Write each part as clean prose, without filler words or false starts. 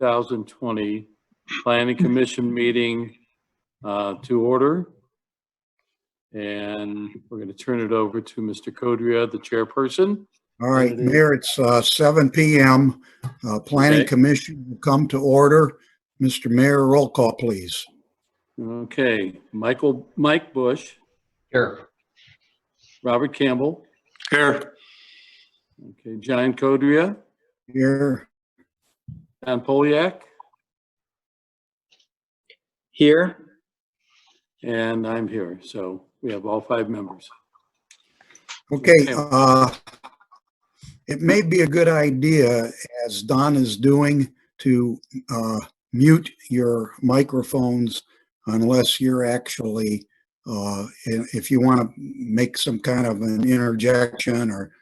2020 Planning Commission meeting to order. And we're going to turn it over to Mr. Codrea, the chairperson. All right, Mayor, it's 7 p.m. Planning Commission will come to order. Mr. Mayor, roll call, please. Okay, Mike Bush. Here. Robert Campbell. Here. Okay, John Codrea. Here. John Poliak. Here. And I'm here. So we have all 5 members. Okay, it may be a good idea, as Don is doing, to mute your microphones unless you're actually, if you want to make some kind of an interjection or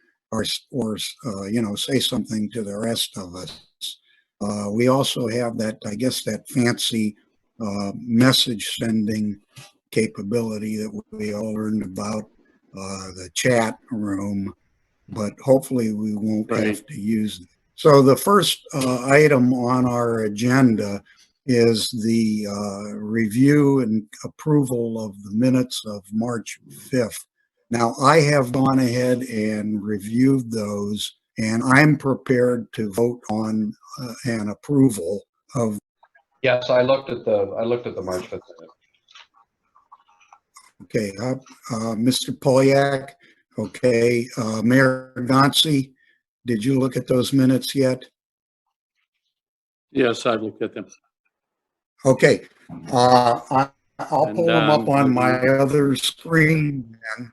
you know, say something to the rest of us. We also have that, I guess, that fancy message sending capability that we all learned about, the chat room, but hopefully we won't have to use it. So the first item on our agenda is the review and approval of the minutes of March 5th. Now, I have gone ahead and reviewed those, and I'm prepared to vote on an approval of. Yes, I looked at the March 5th. Okay, Mr. Poliak. Okay, Mayor Gonsi, did you look at those minutes yet? Yes, I looked at them. Okay, I'll pull them up on my other screen then,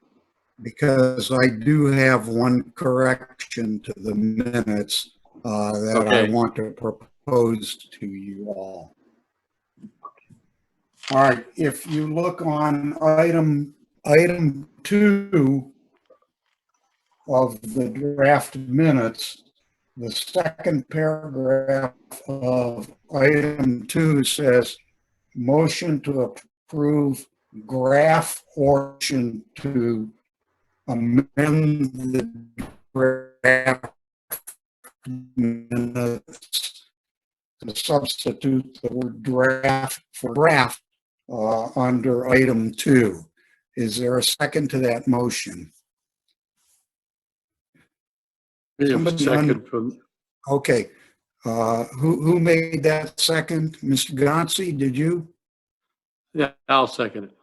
because I do have one correction to the minutes that I want to propose to you all. All right, if you look on item 2 of the draft minutes, the second paragraph of item 2 says, motion to approve draft portion to amend the draft minutes to substitute the word draft for draft under item 2. Is there a second to that motion? Second from. Okay. Who made that second? Mr. Gonsi, did you? Yeah, I'll second it.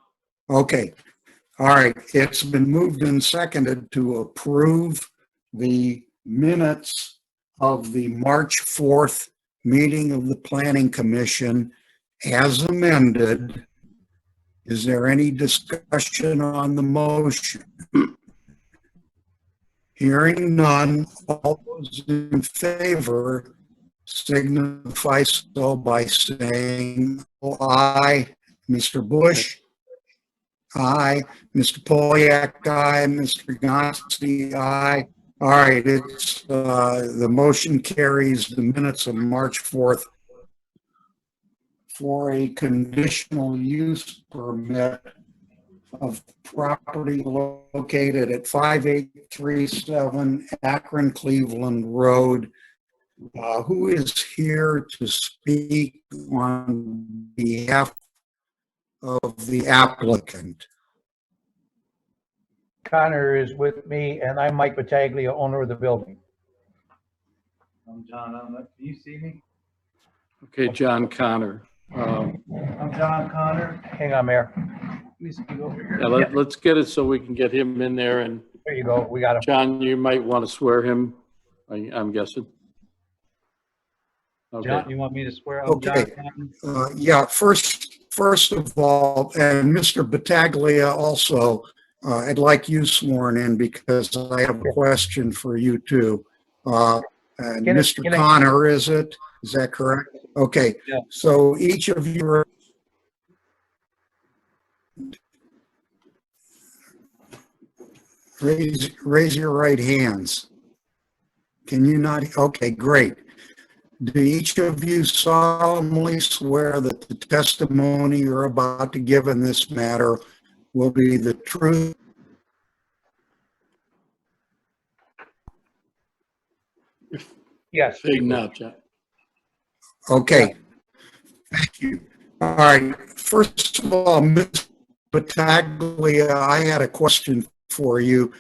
Okay. All right. It's been moved and seconded to approve the minutes of the March 4th meeting of the Planning Commission as amended. Is there any discussion on the motion? Hearing none, all those in favor signify so by saying aye. Mr. Bush? Aye. Mr. Poliak? Aye. Mr. Gonsi? Aye. All right, it's the motion carries the minutes of March 4th for a conditional use permit of property located at 5837 Akron Cleveland Road. Who is here to speak on behalf of the applicant? Connor is with me, and I'm Mike Battaglia, owner of the building. I'm John. Can you see me? Okay, John Connor. I'm John Connor. Hang on, Mayor. Please speak over here. Yeah, let's get it so we can get him in there. And There you go. We got him. John, you might want to swear him, I'm guessing. Okay. John, you want me to swear out? Okay. John Connor? Yeah, first of all, and Mr. Battaglia also, I'd like you sworn in because I have a question for you too. And Mr. Connor, is that correct? Okay, Yeah. So each of you are raise your right hands. Can you not? Okay, great. Do each of you solemnly swear that the testimony you're about to give in this matter will be the truth? Yes. Big now, John. Okay. Thank you. All right. First of all, Ms. Battaglia, I had a question for you.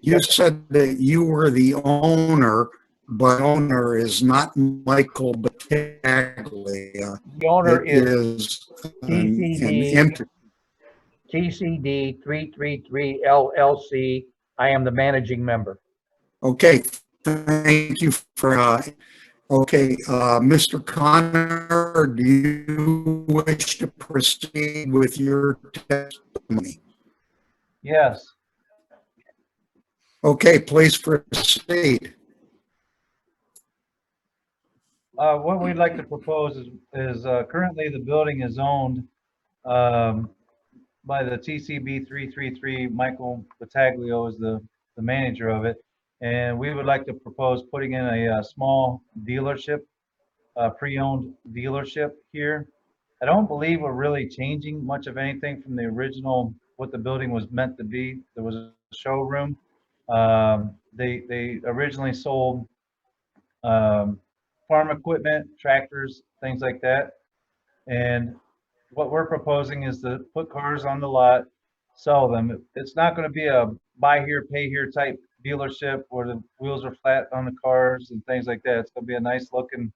You said that you were the owner, but owner is not Michael Battaglia. The owner It is is an TCD entity. TCD 333 LLC. I am the managing member. Okay. Thank you for, okay, Mr. Connor, do you wish to proceed with your testimony? Yes, Okay, please proceed. what we'd like to propose is currently the building is owned um, by the TCB 333. Michael Battaglio is the manager of it. And we would like to propose putting in a small dealership, pre-owned dealership here. I don't believe we're really changing much of anything from the original, what the building was meant to be. There was a showroom. They originally sold farm equipment, tractors, things like that. And what we're proposing is to put cars on the lot, sell them. It's not going to be a buy here, pay here type dealership where the wheels are flat on the cars and things like that. It's going to be a nice looking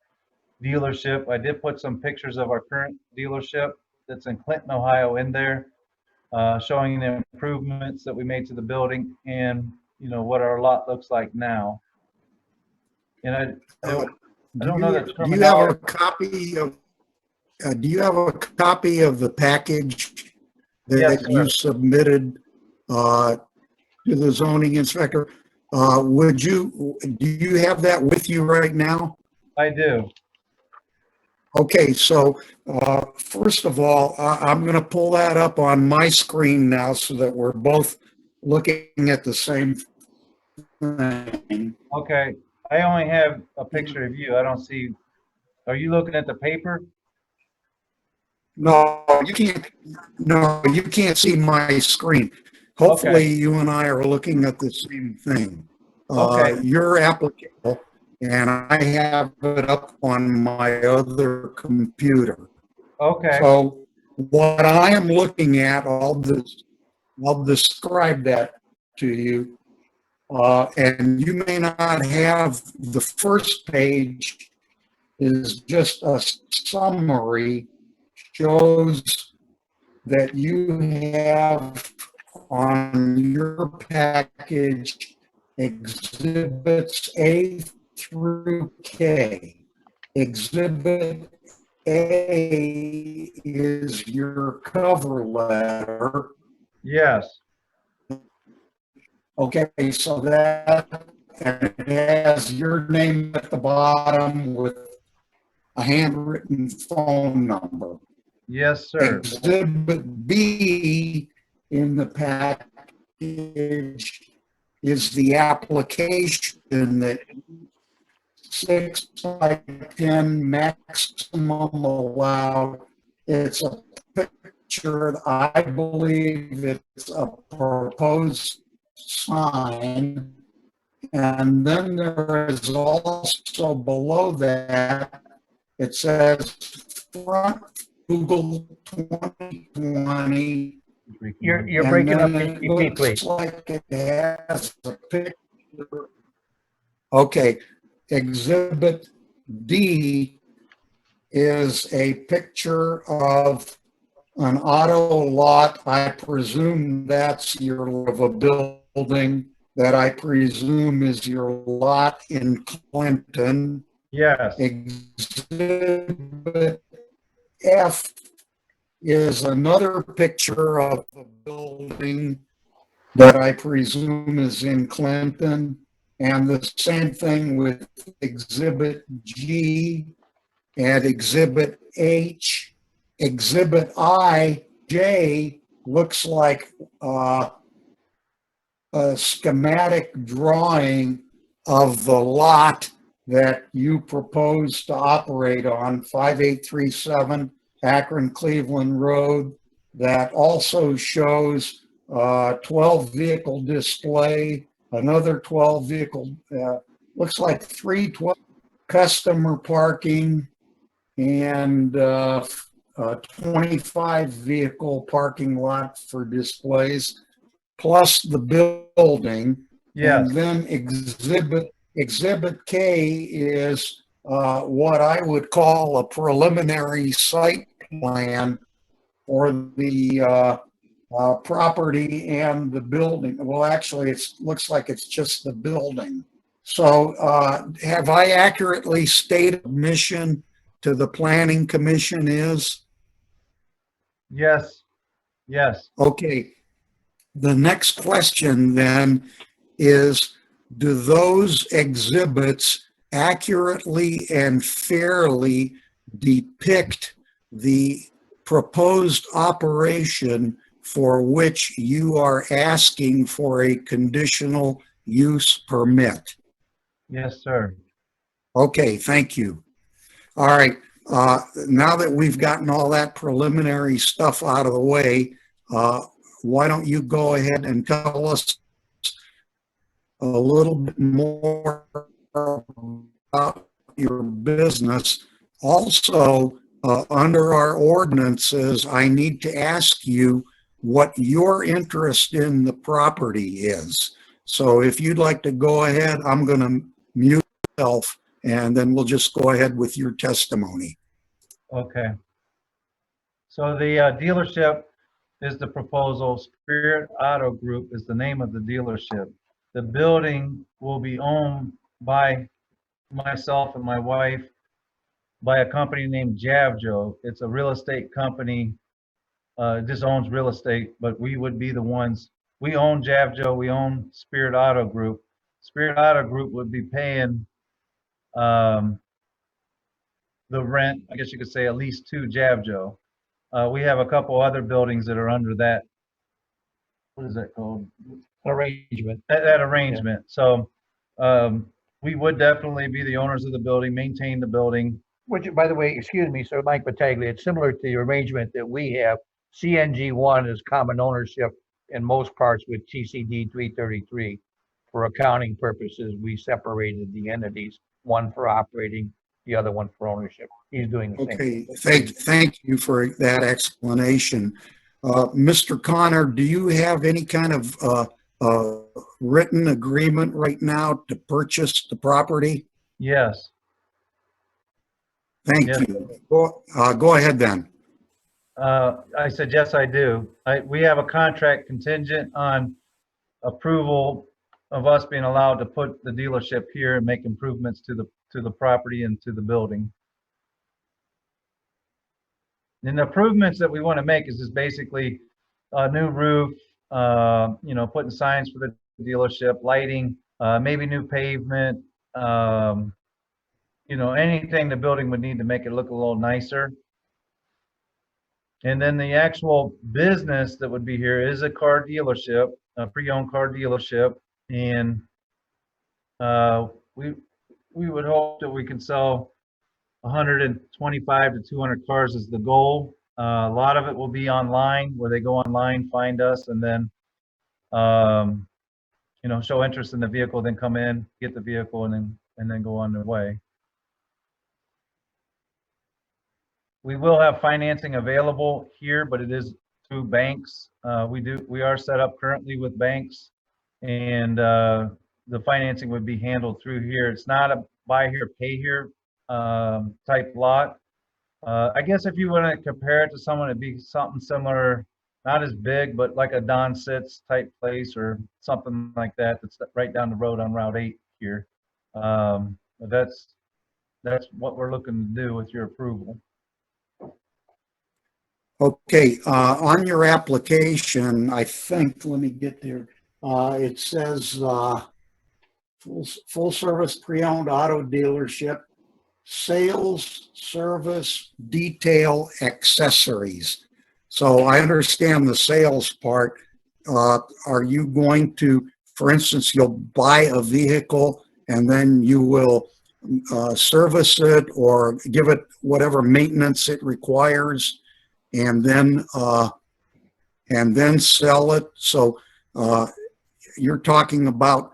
dealership. I did put some pictures of our current dealership that's in Clinton, Ohio in there, showing the improvements that we made to the building and, you know, what our lot looks like now. And I don't know that Do you have a terminology. copy of, do you have a copy of the package Yes, that you sir. submitted to the zoning inspector? Do you have that with you right now? I do. Okay, so first of all, I'm going to pull that up on my screen now so that we're both looking at the same thing. Okay. I only have a picture of you. I don't see. Are you looking at the paper? No, you can't. No, you can't see my screen. Hopefully, you and I are looking at the same thing. Okay. Your application, and I have it up on my other computer. Okay. So what I am looking at, I'll describe that to you. And you may not have the first page is just a summary, shows that you have on your package exhibits A through K. Exhibit A is your cover letter. Yes. Okay, so that, and it has your name at the bottom with a handwritten phone number. Yes, sir. Exhibit B in the package is the application that 6 by 10 maximum allowed. It's a picture, I believe it's a proposed sign. And then there is also below that, it says front Google 2020. You're And breaking up. then it Repeat, looks please. like it has a picture. Okay, Exhibit D is a picture of an auto lot. I presume that's of a building that I presume is your lot in Clinton. Yes. Exhibit F is another picture of a building that I presume is in Clinton. And the same thing with Exhibit G and Exhibit H. Exhibit I, J, looks like a schematic drawing of the lot that you propose to operate on, 5837 Akron Cleveland Road, that also shows 12 vehicle display, another 12 vehicle, looks like 312 customer parking, and a 25 vehicle parking lot for displays, plus the building. Yes, And then exhibit K is what I would call a preliminary site plan for the property and the building. Well, actually, it looks like it's just the building. So have I accurately stated mission to the Planning Commission is? yes, yes. Okay. The next question then is, do those exhibits accurately and fairly depict the proposed operation for which you are asking for a conditional use permit? Yes, sir. Okay, thank you. All right, now that we've gotten all that preliminary stuff out of the way, why don't you go ahead and tell us a little bit more about your business. Also, under our ordinances, I need to ask you what your interest in the property is. So if you'd like to go ahead, I'm going to mute myself, and then we'll just go ahead with your testimony. Okay. So the dealership is the proposal. Spirit Auto Group is the name of the dealership. The building will be owned by myself and my wife by a company named Javjo. It's a real estate company. Just owns real estate, but we would be the ones. We own Javjo. We own Spirit Auto Group. Spirit Auto Group would be paying the rent, I guess you could say, at least to Javjo. We have a couple other buildings that are under that. What is that called? Arrangement. That arrangement. So we would definitely be the owners of the building, maintain the building. Which, by the way, excuse me, Sir Mike Battaglia, it's similar to the arrangement that we have. CNG1 is common ownership in most parts with TCD 333. For accounting purposes, we separated the entities, one for operating, the other one for ownership. He's doing the same. Okay, thank you for that explanation. Mr. Connor, do you have any kind of written agreement right now to purchase the property? Yes. Thank Yes. you. Go ahead then. I said, yes, I do. We have a contract contingent on approval of us being allowed to put the dealership here and make improvements to the property and to the building. And the improvements that we want to make is just basically a new roof, putting signs for the dealership, lighting, maybe new pavement, anything the building would need to make it look a little nicer. And then the actual business that would be here is a car dealership, a pre-owned car dealership. And we would hope that we can sell 125 to 200 cars is the goal. A lot of it will be online, where they go online, find us, and then, show interest in the vehicle, then come in, get the vehicle, and then go on their way. We will have financing available here, but it is through banks. We are set up currently with banks, and the financing would be handled through here. It's not a buy here, pay here type lot. I guess if you want to compare it to someone, it'd be something similar, not as big, but like a Don Sitz type place or something like that. That's right down the road on Route 8 here. But that's what we're looking to do with your approval. Okay, on your application, I think, let me get there. It says full service pre-owned auto dealership, sales, service, detail, accessories. So I understand the sales part. Are you going to, for instance, you'll buy a vehicle and then you will service it or give it whatever maintenance it requires, and then sell it? So you're talking about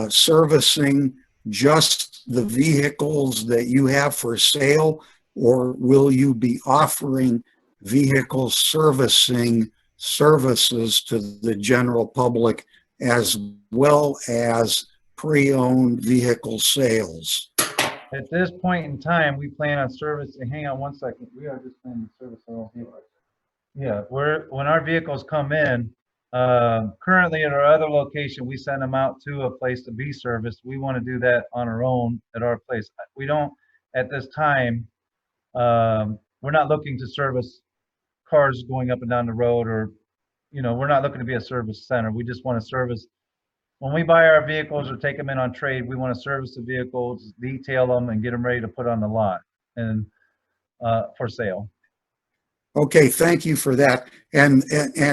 servicing just the vehicles that you have for sale, or will you be offering vehicle servicing services to the general public as well as pre-owned vehicle sales? At this point in time, we plan on servicing, hang on one second, we are just planning to service our own vehicles. Yeah, when our vehicles come in, currently at our other location, we send them out to a place to be serviced. We want to do that on our own at our place. We don't, at this time, we're not looking to service cars going up and down the road, or, we're not looking to be a service center. We just want to service, when we buy our vehicles or take them in on trade, we want to service the vehicles, detail them, and get them ready to put on the lot and for sale. Okay, thank you for that. And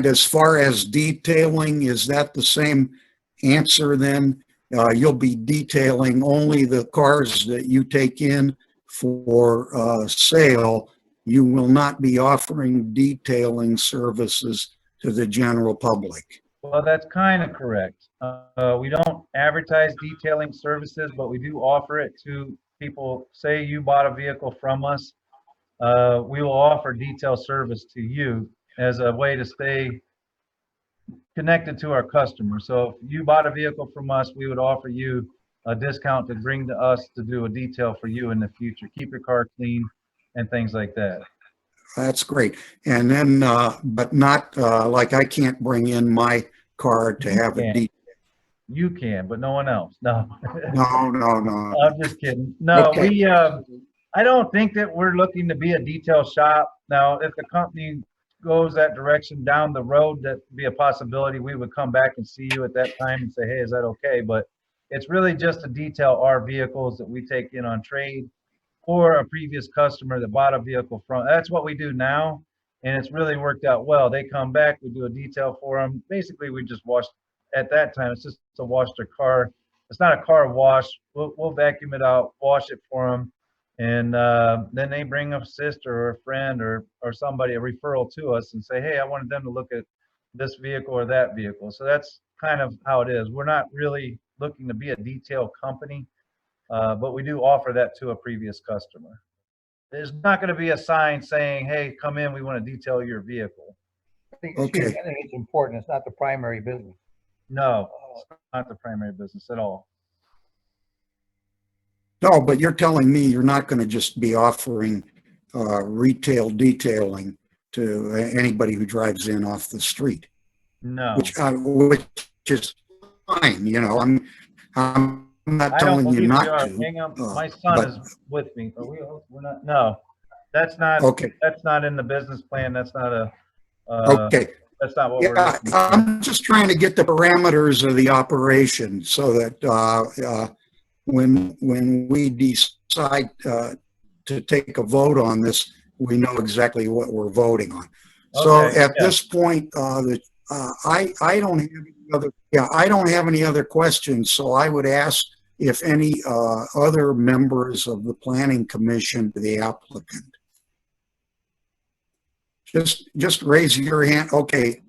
as far as detailing, is that the same answer then? You'll be detailing only the cars that you take in for sale. You will not be offering detailing services to the general public. Well, that's kind of correct. We don't advertise detailing services, but we do offer it to people. Say you bought a vehicle from us, we will offer detail service to you as a way to stay connected to our customers. So if you bought a vehicle from us, we would offer you a discount to bring to us to do a detail for you in the future. Keep your car clean and things like that. That's great. And then, but not like I can't bring in my car to have a detail. You can, but no one else. No. No. I'm just kidding. No, Okay. I don't think that we're looking to be a detail shop. Now, if the company goes that direction down the road, that'd be a possibility. We would come back and see you at that time and say, hey, is that okay? But it's really just to detail our vehicles that we take in on trade, or a previous customer that bought a vehicle from. That's what we do now, and it's really worked out well. They come back, we do a detail for them. Basically, we just wash, at that time, it's just to wash their car. It's not a car wash. We'll vacuum it out, wash it for them, and then they bring a sister or a friend or somebody, a referral to us, and say, hey, I wanted them to look at this vehicle or that vehicle. So that's kind of how it is. We're not really looking to be a detail company. But we do offer that to a previous customer. There's not going to be a sign saying, hey, come in, we want to detail your vehicle. I think Okay. it's important. It's not the primary business. No, it's not the primary business at all. No, but you're telling me you're not going to just be offering retail detailing to anybody who drives in off the street, No. which is fine. I'm not I don't telling you believe we not are. to. Hang on. My son but- is with me. Are we're not. No, that's not. Okay. That's not in the business plan. That's not a. Okay. That's not what we're Yeah, looking for. I'm just trying to get the parameters of the operation so that when we decide to take a vote on this, we know exactly what we're voting on. So Okay, at yeah. this point, I don't have any other. Yeah, I don't have any other questions. So I would ask if any other members of the Planning Commission to the applicant. Just raise your hand. Okay.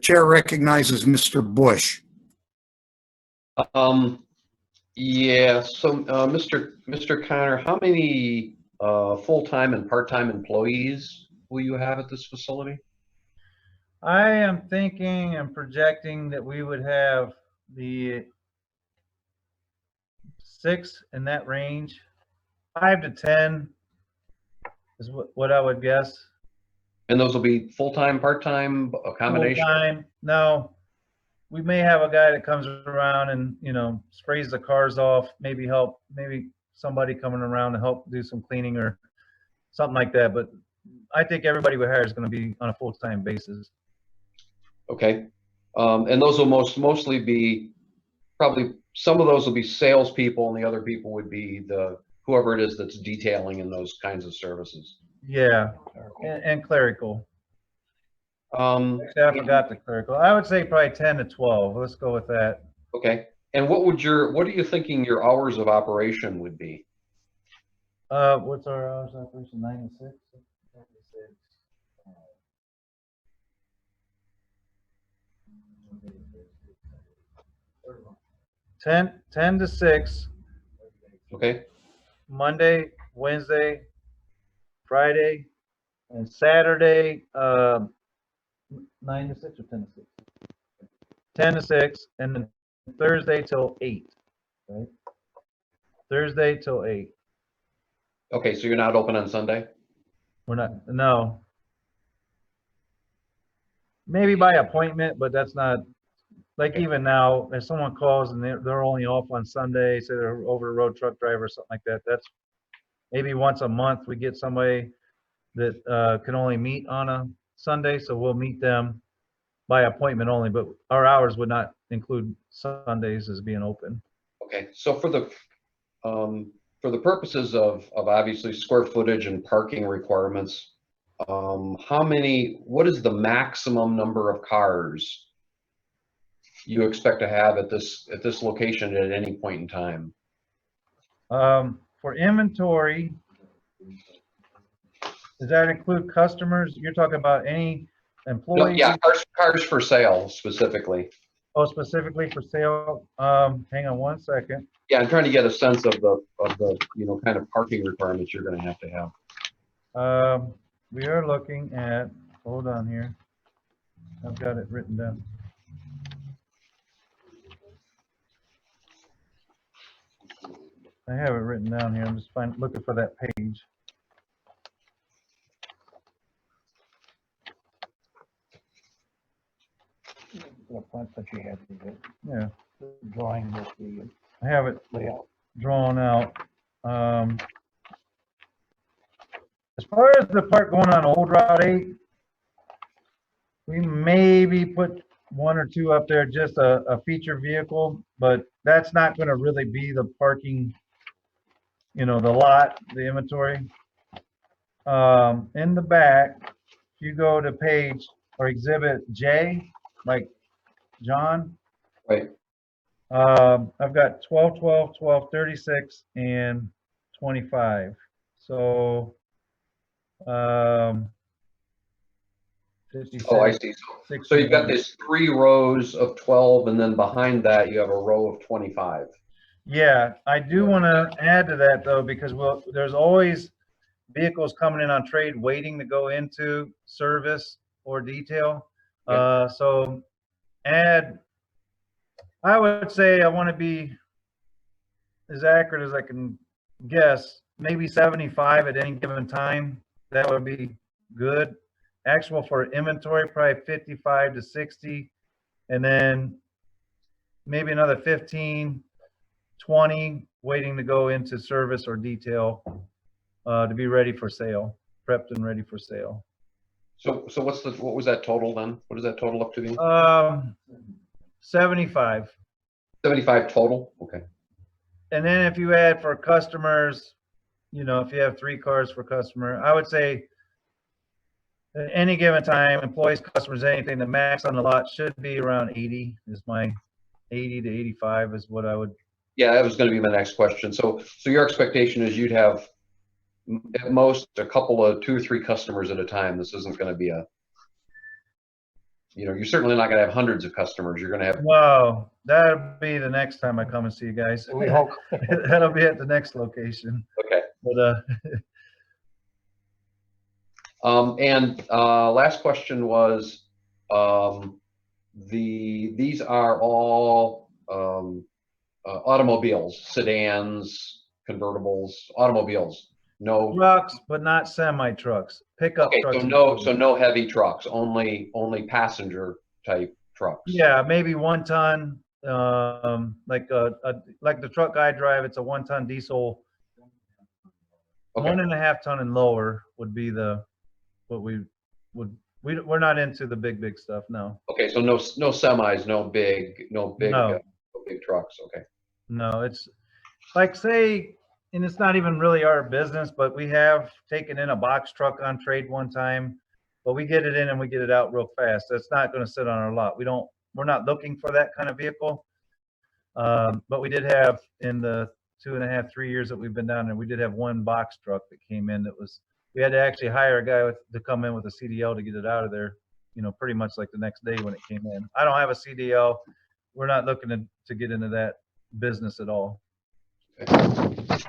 Chair recognizes Mr. Bush. Yeah, so, Mr. Connor, how many, full-time and part-time employees will you have at this facility? I am thinking and projecting that we would have the 6 in that range, 5 to 10 is what I would guess. And those will be full-time, part-time, a combination? Full-time. No, we may have a guy that comes around and, sprays the cars off, maybe somebody coming around to help do some cleaning or something like that. But I think everybody we hire is going to be on a full-time basis. Okay. And those will mostly be, probably, some of those will be salespeople and the other people would be whoever it is that's detailing in those kinds of services. Yeah, and clerical. Um, Actually, I forgot the clerical. I would say probably 10 to 12. Let's go with that. okay. And what are you thinking your hours of operation would be? What's our hours of operation? 9 to 6? 10 to 6, Okay. Monday, Wednesday, Friday, and Saturday, 9 to 6 or 10 to 6? 10 to 6, and then Thursday till 8, right? Thursday till 8. Okay, so you're not open on Sunday? We're not, no. Maybe by appointment, but that's not, like even now, if someone calls and they're only off on Sunday, say they're over the road truck driver or something like that, that's maybe once a month we get somebody that can only meet on a Sunday, so we'll meet them by appointment only, but our hours would not include Sundays as being open. Okay, so for the purposes of obviously square footage and parking requirements, what is the maximum number of cars you expect to have at this location at any point in time? For inventory, does that include customers? You're talking about any No, employees? yeah, cars for sale specifically. Oh, specifically for sale? Hang on one second. Yeah, I'm trying to get a sense of the kind of parking requirements you're gonna have to have. We are looking at, hold on here. I've got it written down. I have it written down here. I'm just looking for that page. Yeah, Drawing with the I have it layout. drawn out. As far as the part going on Old Route 8, we maybe put one or two up there, just a feature vehicle, but that's not gonna really be the parking, the lot, the inventory. In the back, if you go to page or exhibit J, like John, Right. I've got 12, 12, 12, 36, and 25. So, 56, Oh, I see. So you've got 61. this 3 rows of 12, and then behind that you have a row of 25. Yeah, I do want to add to that though, because there's always vehicles coming in on trade waiting to go into service or detail. So I would say I want to be as accurate as I can guess, maybe 75 at any given time. That would be good. Actual for inventory, probably 55 to 60, and then maybe another 15, 20 waiting to go into service or detail to be ready for sale, prepped and ready for sale. So what was that total then? What does that total up to be? 75. 75 total? Okay. And then if you add for customers, if you have 3 cars for customer, I would say at any given time, employees, customers, anything, the max on the lot should be around 80 is my 80 to 85 is what I would. Yeah, that was going to be my next question. So your expectation is you'd have at most a couple of 2 or 3 customers at a time. This isn't going to be you're certainly not going to have hundreds of customers. You're going to have. Wow, that'll be the next time I come and see you guys. We hope. That'll be at the next location. Okay. But last question was, these are all automobiles, sedans, convertibles, automobiles. No trucks, but not semi trucks. Pickup okay, trucks. so no heavy trucks, only passenger type trucks. Yeah, maybe 1 ton. Like the truck I drive, it's a 1 ton diesel. Okay. 1.5 ton and lower would be we're not into the big stuff. No. Okay, so no semis, no big trucks. Okay. No, it's like and it's not even really our business, but we have taken in a box truck on trade one time, but we get it in and we get it out real fast. That's not going to sit on our lot. We're not looking for that kind of vehicle. But we did have in the 2.5, 3 years that we've been down there, we did have 1 box truck that came in we had to actually hire a guy to come in with a CDL to get it out of there, pretty much like the next day when it came in. I don't have a CDL. We're not looking to get into that business at all. Okay.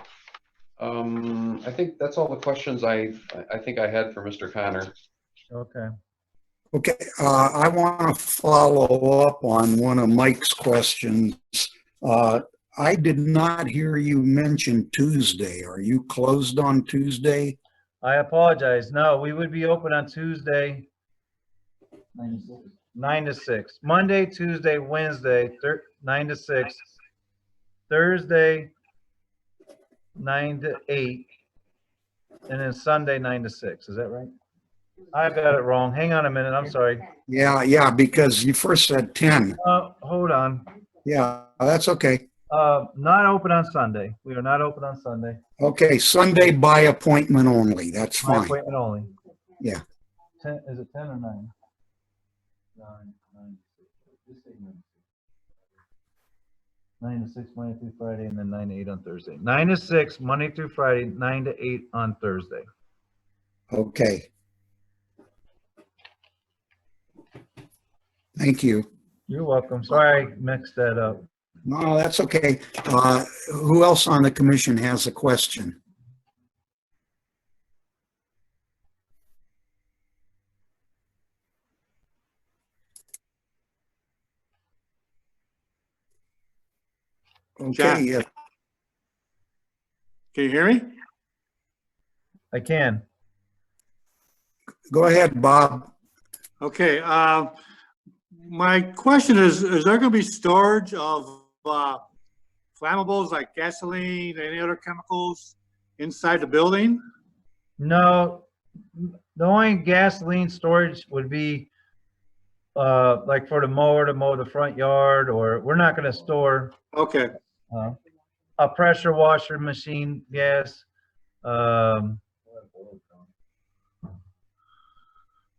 I think that's all the questions I think I had for Mr. Connor. Okay. Okay, I want to follow up on one of Mike's questions. I did not hear you mention Tuesday. Are you closed on Tuesday? I apologize. No, we would be open on Tuesday. 9 to 6. Monday, Tuesday, Wednesday, 9 to 6. Thursday, 9 to 8. And then Sunday, 9 to 6. Is that right? I got it wrong. Hang on a minute. I'm sorry. Yeah, because you first said 10. Hold on. Yeah, that's okay. Not open on Sunday. We are not open on Sunday. Okay, Sunday by appointment only. That's My fine. appointment only. Yeah. 10, is it 10 or 9? 9 to 6 Monday through Friday, and then 9 to 8 on Thursday. 9 to 6 Monday through Friday, 9 to 8 on Thursday. Okay. Thank you. You're welcome. Sorry I mixed that up. No, that's okay. Who else on the commission has a question? John. Okay, Can you hear me? I can. go ahead, Bob. Okay, my question is there going to be storage of flammables like gasoline, any other chemicals inside the building? No, the only gasoline storage would be like for the mower to mow the front yard, or we're not going to store Okay, a pressure washer machine gas.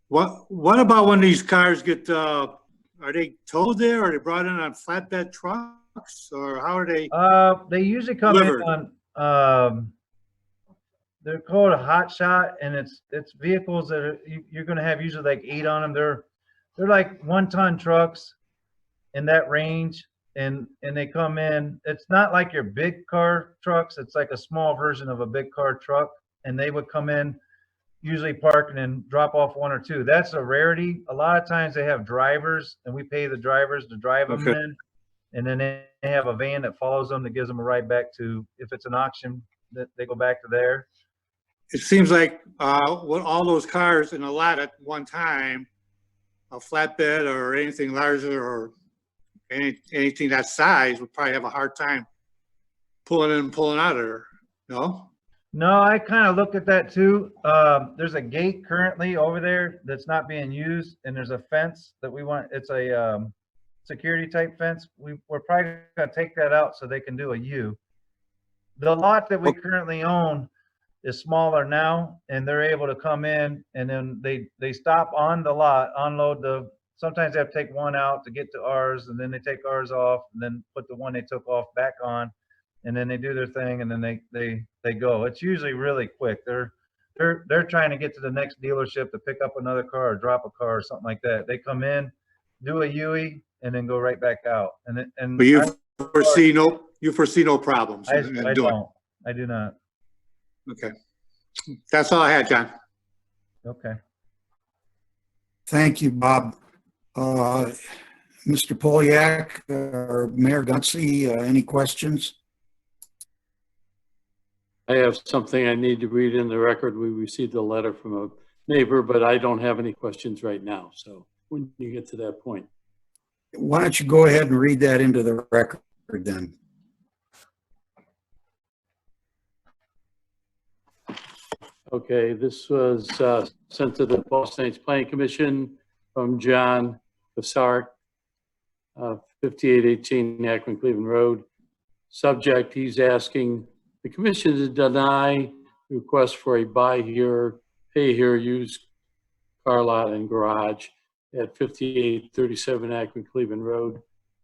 what about when these cars get, are they towed there? Are they brought in on flatbed trucks or how are they? They usually come Delivered. in on they're called a hot shot, and it's vehicles that are, you're going to have usually like 8 on them. They're like 1-ton trucks in that range, and they come in. It's not like your big car trucks. It's like a small version of a big car truck, and they would come in, usually park and then drop off 1 or 2. That's a rarity. A lot of times they have drivers, and we pay the drivers to drive them Okay. in, and then they have a van that follows them that gives them a ride back to, if it's an auction, that they go back to there. It seems like with all those cars in a lot at one time, a flatbed or anything larger or anything that size would probably have a hard time pulling in and pulling out of there. No? No, I kind of looked at that too. There's a gate currently over there that's not being used, and there's a fence that we want. It's a security type fence. We're probably gonna take that out so they can do a U. The lot that we currently own is smaller now, and they're able to come in, and then they stop on the lot, unload sometimes they have to take one out to get to ours, and then they take ours off, and then put the one they took off back on, and then they do their thing, and then they go. It's usually really quick. They're trying to get to the next dealership to pick up another car or drop a car or something like that. They come in, do a UE, and then go right back out. But you foresee no problems. I in doing it. don't. I do not. Okay. That's all I had, John. Okay. Thank you, Bob. Mr. Poliak or Mayor Gutsy, any questions? I have something I need to read in the record. We received a letter from a neighbor, but I don't have any questions right now. So when you get to that point. Why don't you go ahead and read that into the record then? Okay, this was sent to the Boston Heights Planning Commission from John Bassart, 5818 Akron Cleveland Road. Subject, he's asking the commission to deny request for a buy here, pay here used car lot and garage at 5837 Akron Cleveland Road.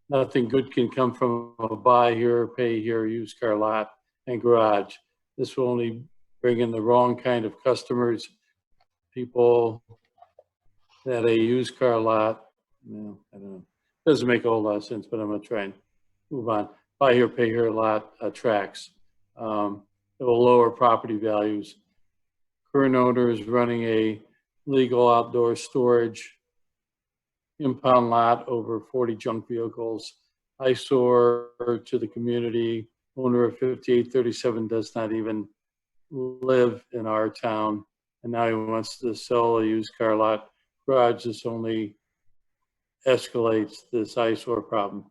Nothing good can come from a buy here, pay here used car lot and garage. This will only bring in the wrong kind of customers, people that a used car lot, no, I don't know. Doesn't make a whole lot of sense, but I'm gonna try and move on. Buy here, pay here lot attracts. It will lower property values. Current owner is running a legal outdoor storage impound lot over 40 junk vehicles. Eyesore to the community. Owner of 5837 does not even live in our town, and now he wants to sell a used car lot. Garage, this only escalates this eyesore problem.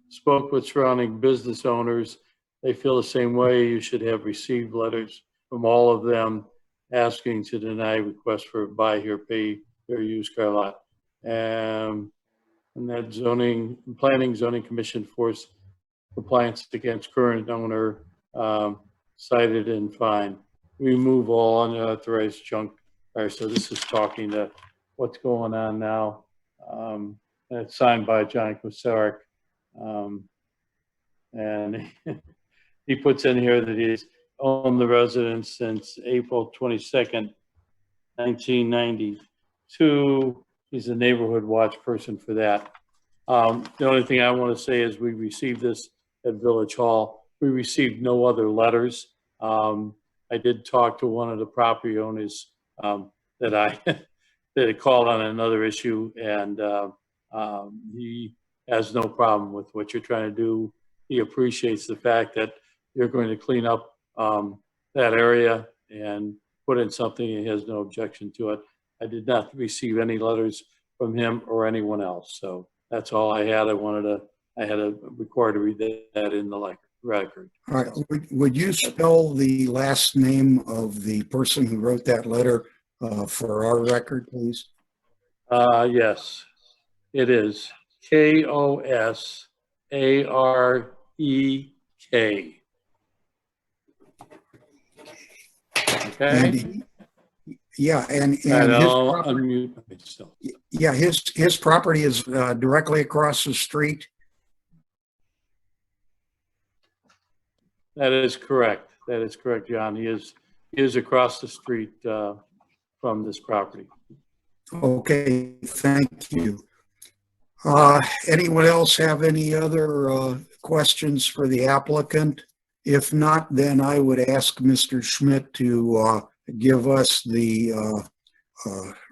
Spoke with surrounding business owners. They feel the same way. You should have received letters from all of them asking to deny requests for buy here, pay here used car lot. And that planning zoning commission forced compliance against current owner, cited and fined. Remove all unauthorized junk. All right, so this is talking to what's going on now. And it's signed by John Kosarek. And he puts in here that he's owned the residence since April 22nd, 1992. He's a neighborhood watch person for that. The only thing I want to say is we received this at Village Hall. We received no other letters. I did talk to one of the property owners that had called on another issue, and he has no problem with what you're trying to do. He appreciates the fact that you're going to clean up that area and put in something. He has no objection to it. I did not receive any letters from him or anyone else. So that's all I had. I had a required to read that in the record. All right, would you spell the last name of the person who wrote that letter for our record, please? Yes, it is Kosarek. Okay. And yeah, and I'll unmute myself. yeah, his property is directly across the street. That is correct. That is correct, John. He is across the street from this property. Okay, thank you. Anyone else have any other questions for the applicant? If not, then I would ask Mr. Schmidt to give us the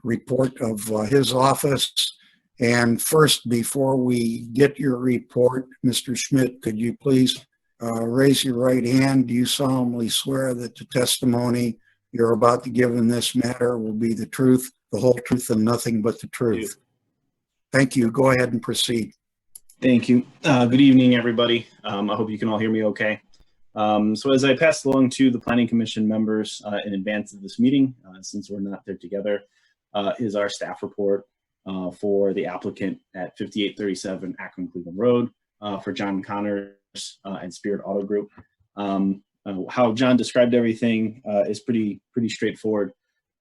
report of his office. And first, before we get your report, Mr. Schmidt, could you please raise your right hand? Do you solemnly swear that the testimony you're about to give in this matter will be the truth, the whole truth, and nothing but the truth? Thank you. Go ahead and proceed. Thank you. Good evening, everybody. I hope you can all hear me okay. So as I passed along to the Planning Commission members in advance of this meeting, since we're not there together, is our staff report for the applicant at 5837 Akron Cleveland Road for John Connors and Spirit Auto Group. How John described everything is pretty straightforward.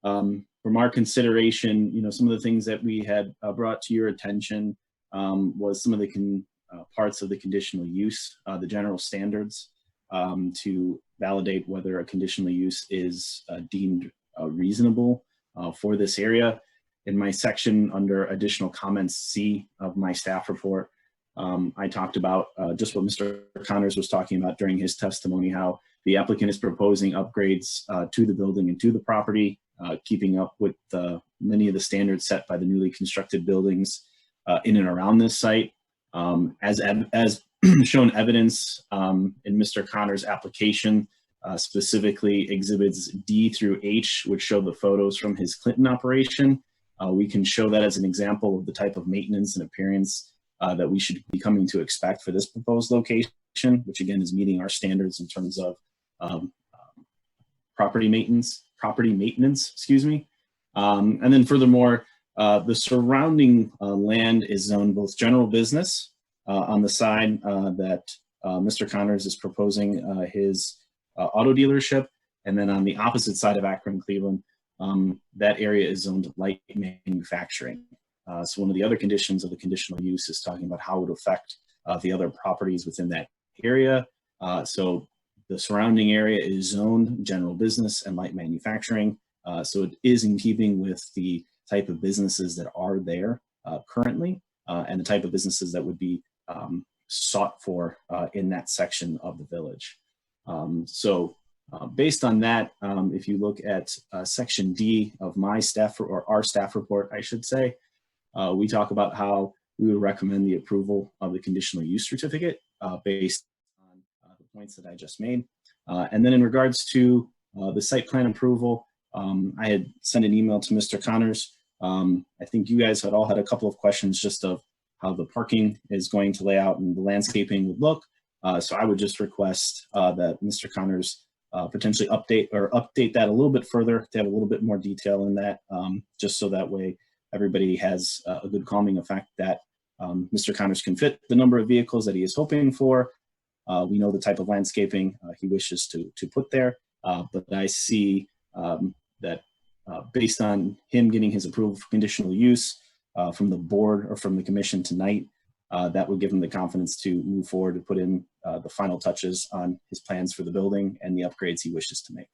From our consideration, some of the things that we had brought to your attention was some of the parts of the conditional use, the general standards, to validate whether a conditional use is deemed reasonable for this area. In my section under additional comments C of my staff report, I talked about just what Mr. Connors was talking about during his testimony, how the applicant is proposing upgrades to the building and to the property, keeping up with many of the standards set by the newly constructed buildings in and around this site. As shown evidence in Mr. Connors' application, specifically exhibits D through H, which show the photos from his Clinton operation. We can show that as an example of the type of maintenance and appearance that we should be coming to expect for this proposed location, which again is meeting our standards in terms of property maintenance, excuse me. And then furthermore, the surrounding land is zoned both general business on the side that Mr. Connors is proposing his auto dealership, and then on the opposite side of Akron, Cleveland, that area is zoned light manufacturing. So one of the other conditions of the conditional use is talking about how it would affect the other properties within that area. So the surrounding area is zoned general business and light manufacturing. So it is in keeping with the type of businesses that are there currently and the type of businesses that would be sought for in that section of the village. So Based on that, if you look at section D of my staff, or our staff report, I should say, we talk about how we would recommend the approval of the conditional use certificate based on the points that I just made. And then in regards to the site plan approval, I had sent an email to Mr. Connors. I think you guys had all had a couple of questions just of how the parking is going to lay out and the landscaping would look. So I would just request that Mr. Connors potentially update that a little bit further to have a little bit more detail in that, just so that way everybody has a good calming effect that Mr. Connors can fit the number of vehicles that he is hoping for. We know the type of landscaping he wishes to put there, but I see that based on him getting his approval for conditional use from the board or from the commission tonight, that would give him the confidence to move forward to put in the final touches on his plans for the building and the upgrades he wishes to make.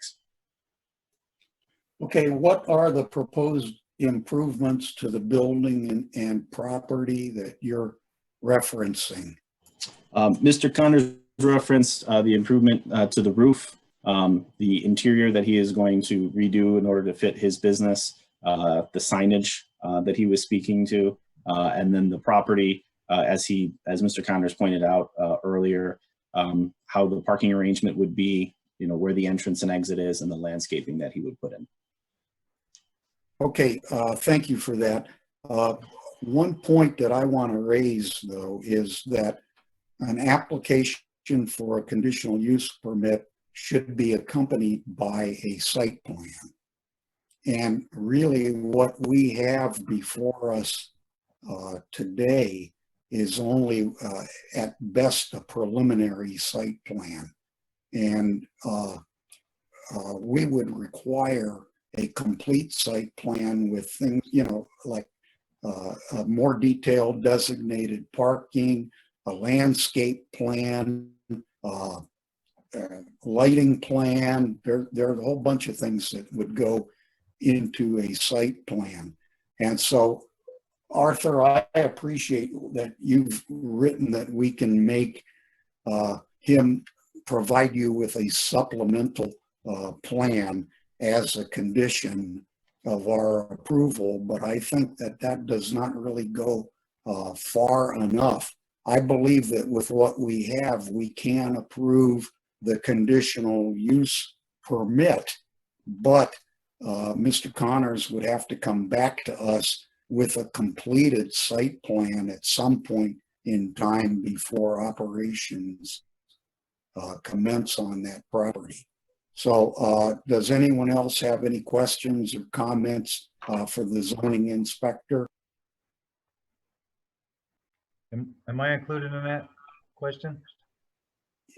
Okay, what are the proposed improvements to the building and property that you're referencing? Mr. Connors referenced the improvement to the roof, the interior that he is going to redo in order to fit his business, the signage that he was speaking to, and then the property, as Mr. Connors pointed out earlier, how the parking arrangement would be, where the entrance and exit is, and the landscaping that he would put in. Okay, thank you for that. One point that I want to raise, though, is that an application for a conditional use permit should be accompanied by a site plan. And really what we have before us today is only at best a preliminary site plan. And we would require a complete site plan with things, like a more detailed designated parking, a landscape plan, lighting plan. There are a whole bunch of things that would go into a site plan. And so, Arthur, I appreciate that you've written that we can make him provide you with a supplemental plan as a condition of our approval, but I think that does not really go far enough. I believe that with what we have, we can approve the conditional use permit, but Mr. Connors would have to come back to us with a completed site plan at some point in time before operations commence on that property. So does anyone else have any questions or comments for the zoning inspector? Am I included in that question?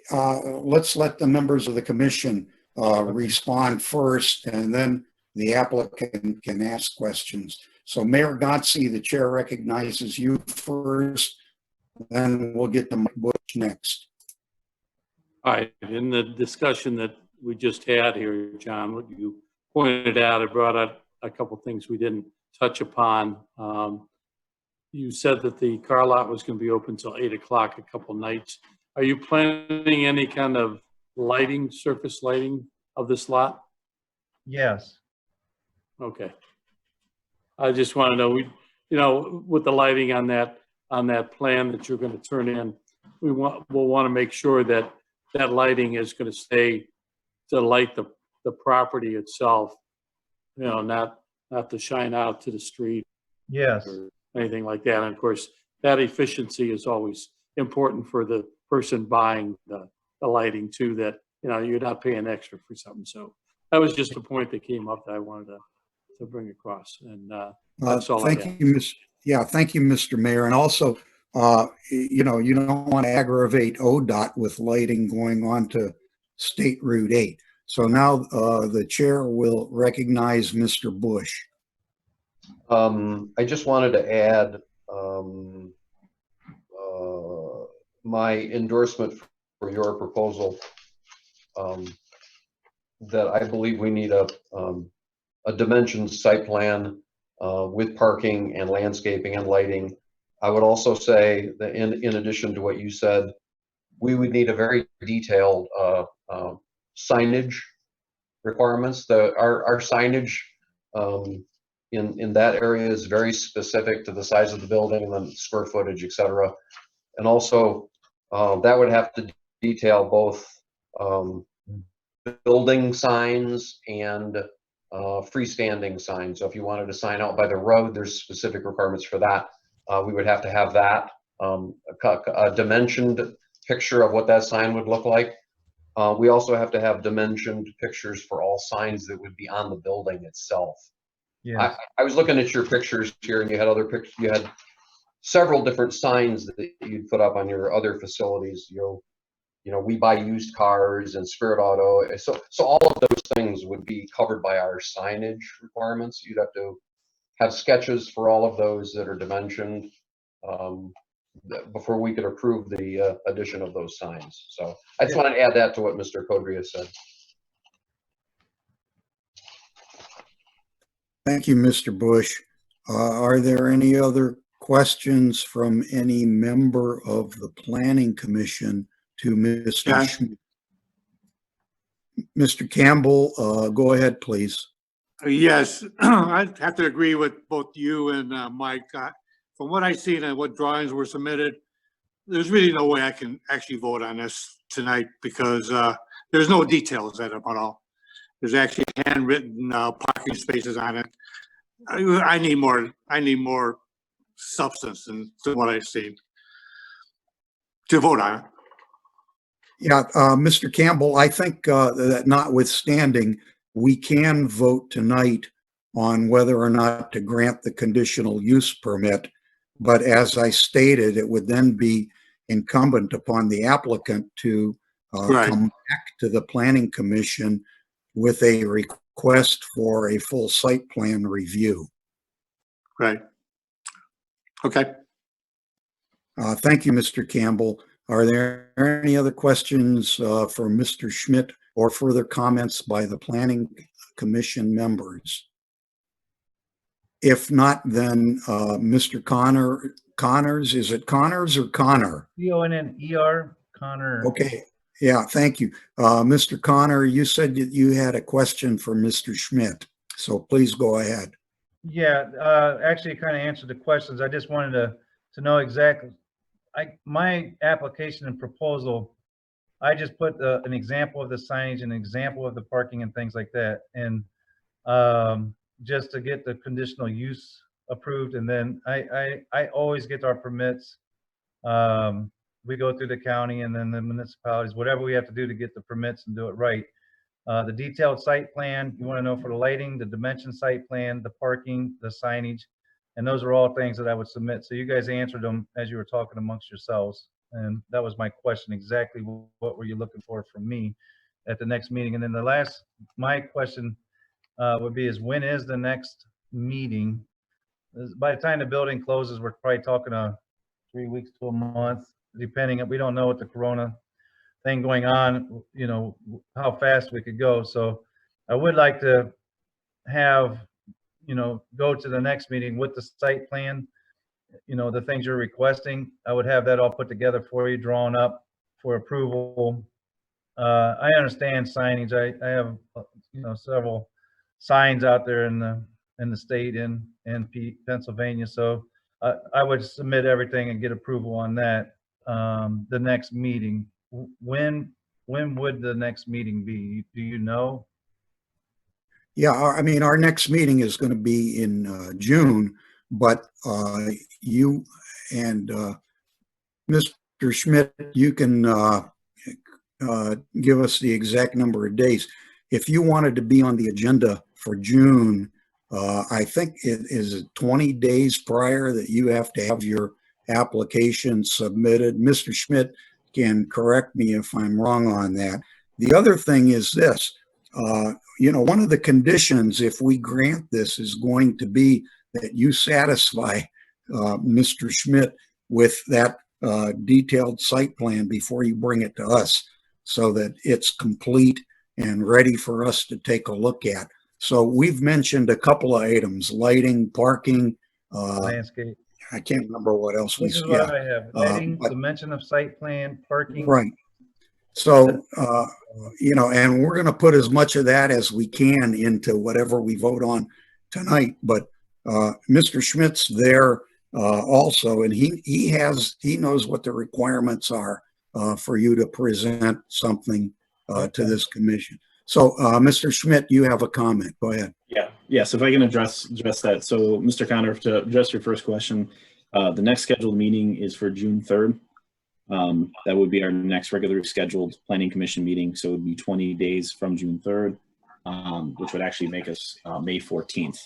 Let's let the members of the commission respond first, and then the applicant can ask questions. So Mayor Gotze, the chair recognizes you first, then we'll get to Mike Bush next. All right, in the discussion that we just had here, John, what you pointed out, it brought up a couple things we didn't touch upon. You said that the car lot was going to be open till 8 o'clock a couple nights. Are you planning any kind of lighting, surface lighting of this lot? Yes. Okay. I just want to know, with the lighting on that plan that you're going to turn in, we'll want to make sure that that lighting is going to stay to light the property itself, not to shine out to the street. Yes. Or anything like that. And of course, that efficiency is always important for the person buying the lighting too, that, you're not paying extra for something. So that was just a point that came up that I wanted to bring across. And that's all I have. Thank you, Mr. Mayor. And also, you don't want to aggravate ODOT with lighting going on to State Route 8. So now the chair will recognize Mr. Bush. I just wanted to add my endorsement for your proposal, that I believe we need a dimensioned site plan with parking and landscaping and lighting. I would also say that in addition to what you said, we would need a very detailed signage requirements. Our signage in that area is very specific to the size of the building and the square footage, et cetera. And also, that would have to detail both building signs and freestanding signs. So if you wanted to sign out by the road, there's specific requirements for that. We would have to have that, a dimensioned picture of what that sign would look like. We also have to have dimensioned pictures for all signs that would be on the building itself. Yeah, I was looking at your pictures here, and you had other pictures. You had several different signs that you'd put up on your other facilities. You know, we buy used cars and Spirit Auto. So all of those things would be covered by our signage requirements. You'd have to have sketches for all of those that are dimensioned before we could approve the addition of those signs. So I just wanted to add that to what Mr. Codrea said. Thank you, Mr. Bush. Are there any other questions from any member of the Planning Commission to Mr. Yeah. Schmidt? Mr. Campbell, go ahead, please. Yes, I'd have to agree with both you and Mike. From what I've seen and what drawings were submitted, there's really no way I can actually vote on this tonight because there's no details in it at all. There's actually handwritten parking spaces on it. I need more substance than what I've seen to vote on it. Yeah, Mr. Campbell, I think that notwithstanding, we can vote tonight on whether or not to grant the conditional use permit. But as I stated, it would then be incumbent upon the applicant to Right. come back to the Planning Commission with a request for a full site plan review. Right. Okay. Thank you, Mr. Campbell. Are there any other questions for Mr. Schmidt or further comments by the Planning Commission members? If not, then Mr. Connors, is it Connors or Connor? CONNER, Connor. Okay, yeah, thank you. Mr. Connor, you said that you had a question for Mr. Schmidt, so please go ahead. Yeah, actually it kind of answered the questions. I just wanted to know exactly. My application and proposal, I just put an example of the signage, an example of the parking and things like that. And just to get the conditional use approved. And then I always get our permits. We go through the county and then the municipalities, whatever we have to do to get the permits and do it right. The detailed site plan, you want to know for the lighting, the dimension site plan, the parking, the signage. And those are all things that I would submit. So you guys answered them as you were talking amongst yourselves. And that was my question, exactly what were you looking for from me at the next meeting? And then my question would be is when is the next meeting? By the time the building closes, we're probably talking 3 weeks to a month, depending, we don't know what the Corona thing going on, you know, how fast we could go. So I would like to have, you know, go to the next meeting with the site plan, you know, the things you're requesting. I would have that all put together for you, drawn up for approval. I understand signage. I have, you know, several signs out there in the state and Pennsylvania. So I would submit everything and get approval on that. The next meeting, when would the next meeting be? Do you know? Yeah, I mean, our next meeting is going to be in June, but you and Mr. Schmidt, you can give us the exact number of days. If you wanted to be on the agenda for June, I think it is 20 days prior that you have to have your application submitted. Mr. Schmidt can correct me if I'm wrong on that. The other thing is this, you know, one of the conditions if we grant this is going to be that you satisfy Mr. Schmidt with that detailed site plan before you bring it to us so that it's complete and ready for us to take a look at. So we've mentioned a couple of items, lighting, parking, Landscape. I can't remember what else we This is said. what I have. Lighting, but- dimension of site plan, parking. Right. So, and we're going to put as much of that as we can into whatever we vote on tonight. But Mr. Schmidt's there also, and he knows what the requirements are for you to present something to this commission. So, Mr. Schmidt, you have a comment. Go ahead. Yeah. So if I can address that. So, Mr. Connor, to address your first question, the next scheduled meeting is for June 3rd. That would be our next regularly scheduled planning commission meeting. So it would be 20 days from June 3rd, which would actually make us May 14th.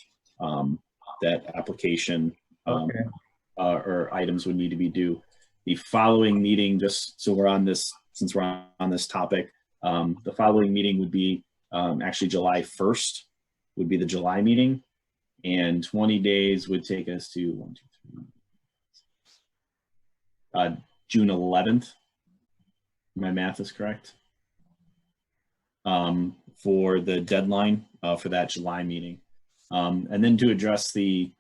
That application or items would need to be due. The following meeting, just so we're on this, since we're on this topic, the following meeting would be actually July 1st would be the July meeting, and 20 days would take us to June 11th. My math is correct. For the deadline for that July meeting, and then to address the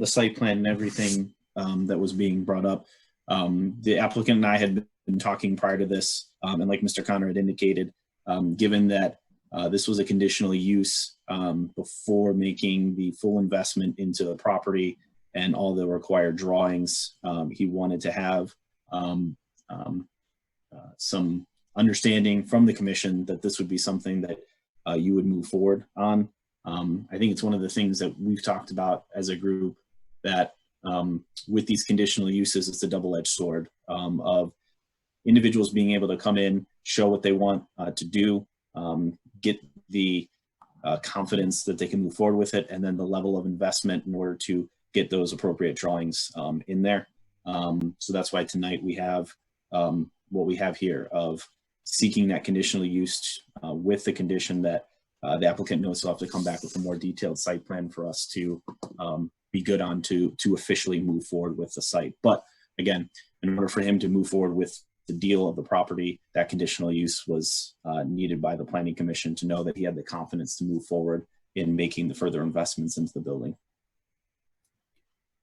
site plan and everything that was being brought up, the applicant and I had been talking prior to this, and like Mr. Connor had indicated, given that this was a conditional use before making the full investment into the property and all the required drawings, he wanted to have some understanding from the commission that this would be something that you would move forward on. I think it's one of the things that we've talked about as a group, that with these conditional uses, it's a double-edged sword of individuals being able to come in, show what they want to do, get the confidence that they can move forward with it, and then the level of investment in order to get those appropriate drawings in there. So that's why tonight we have what we have here of seeking that conditional use with the condition that the applicant knows they'll have to come back with a more detailed site plan for us to be good on to officially move forward with the site. But again, in order for him to move forward with the deal of the property, that conditional use was needed by the Planning Commission to know that he had the confidence to move forward in making the further investments into the building.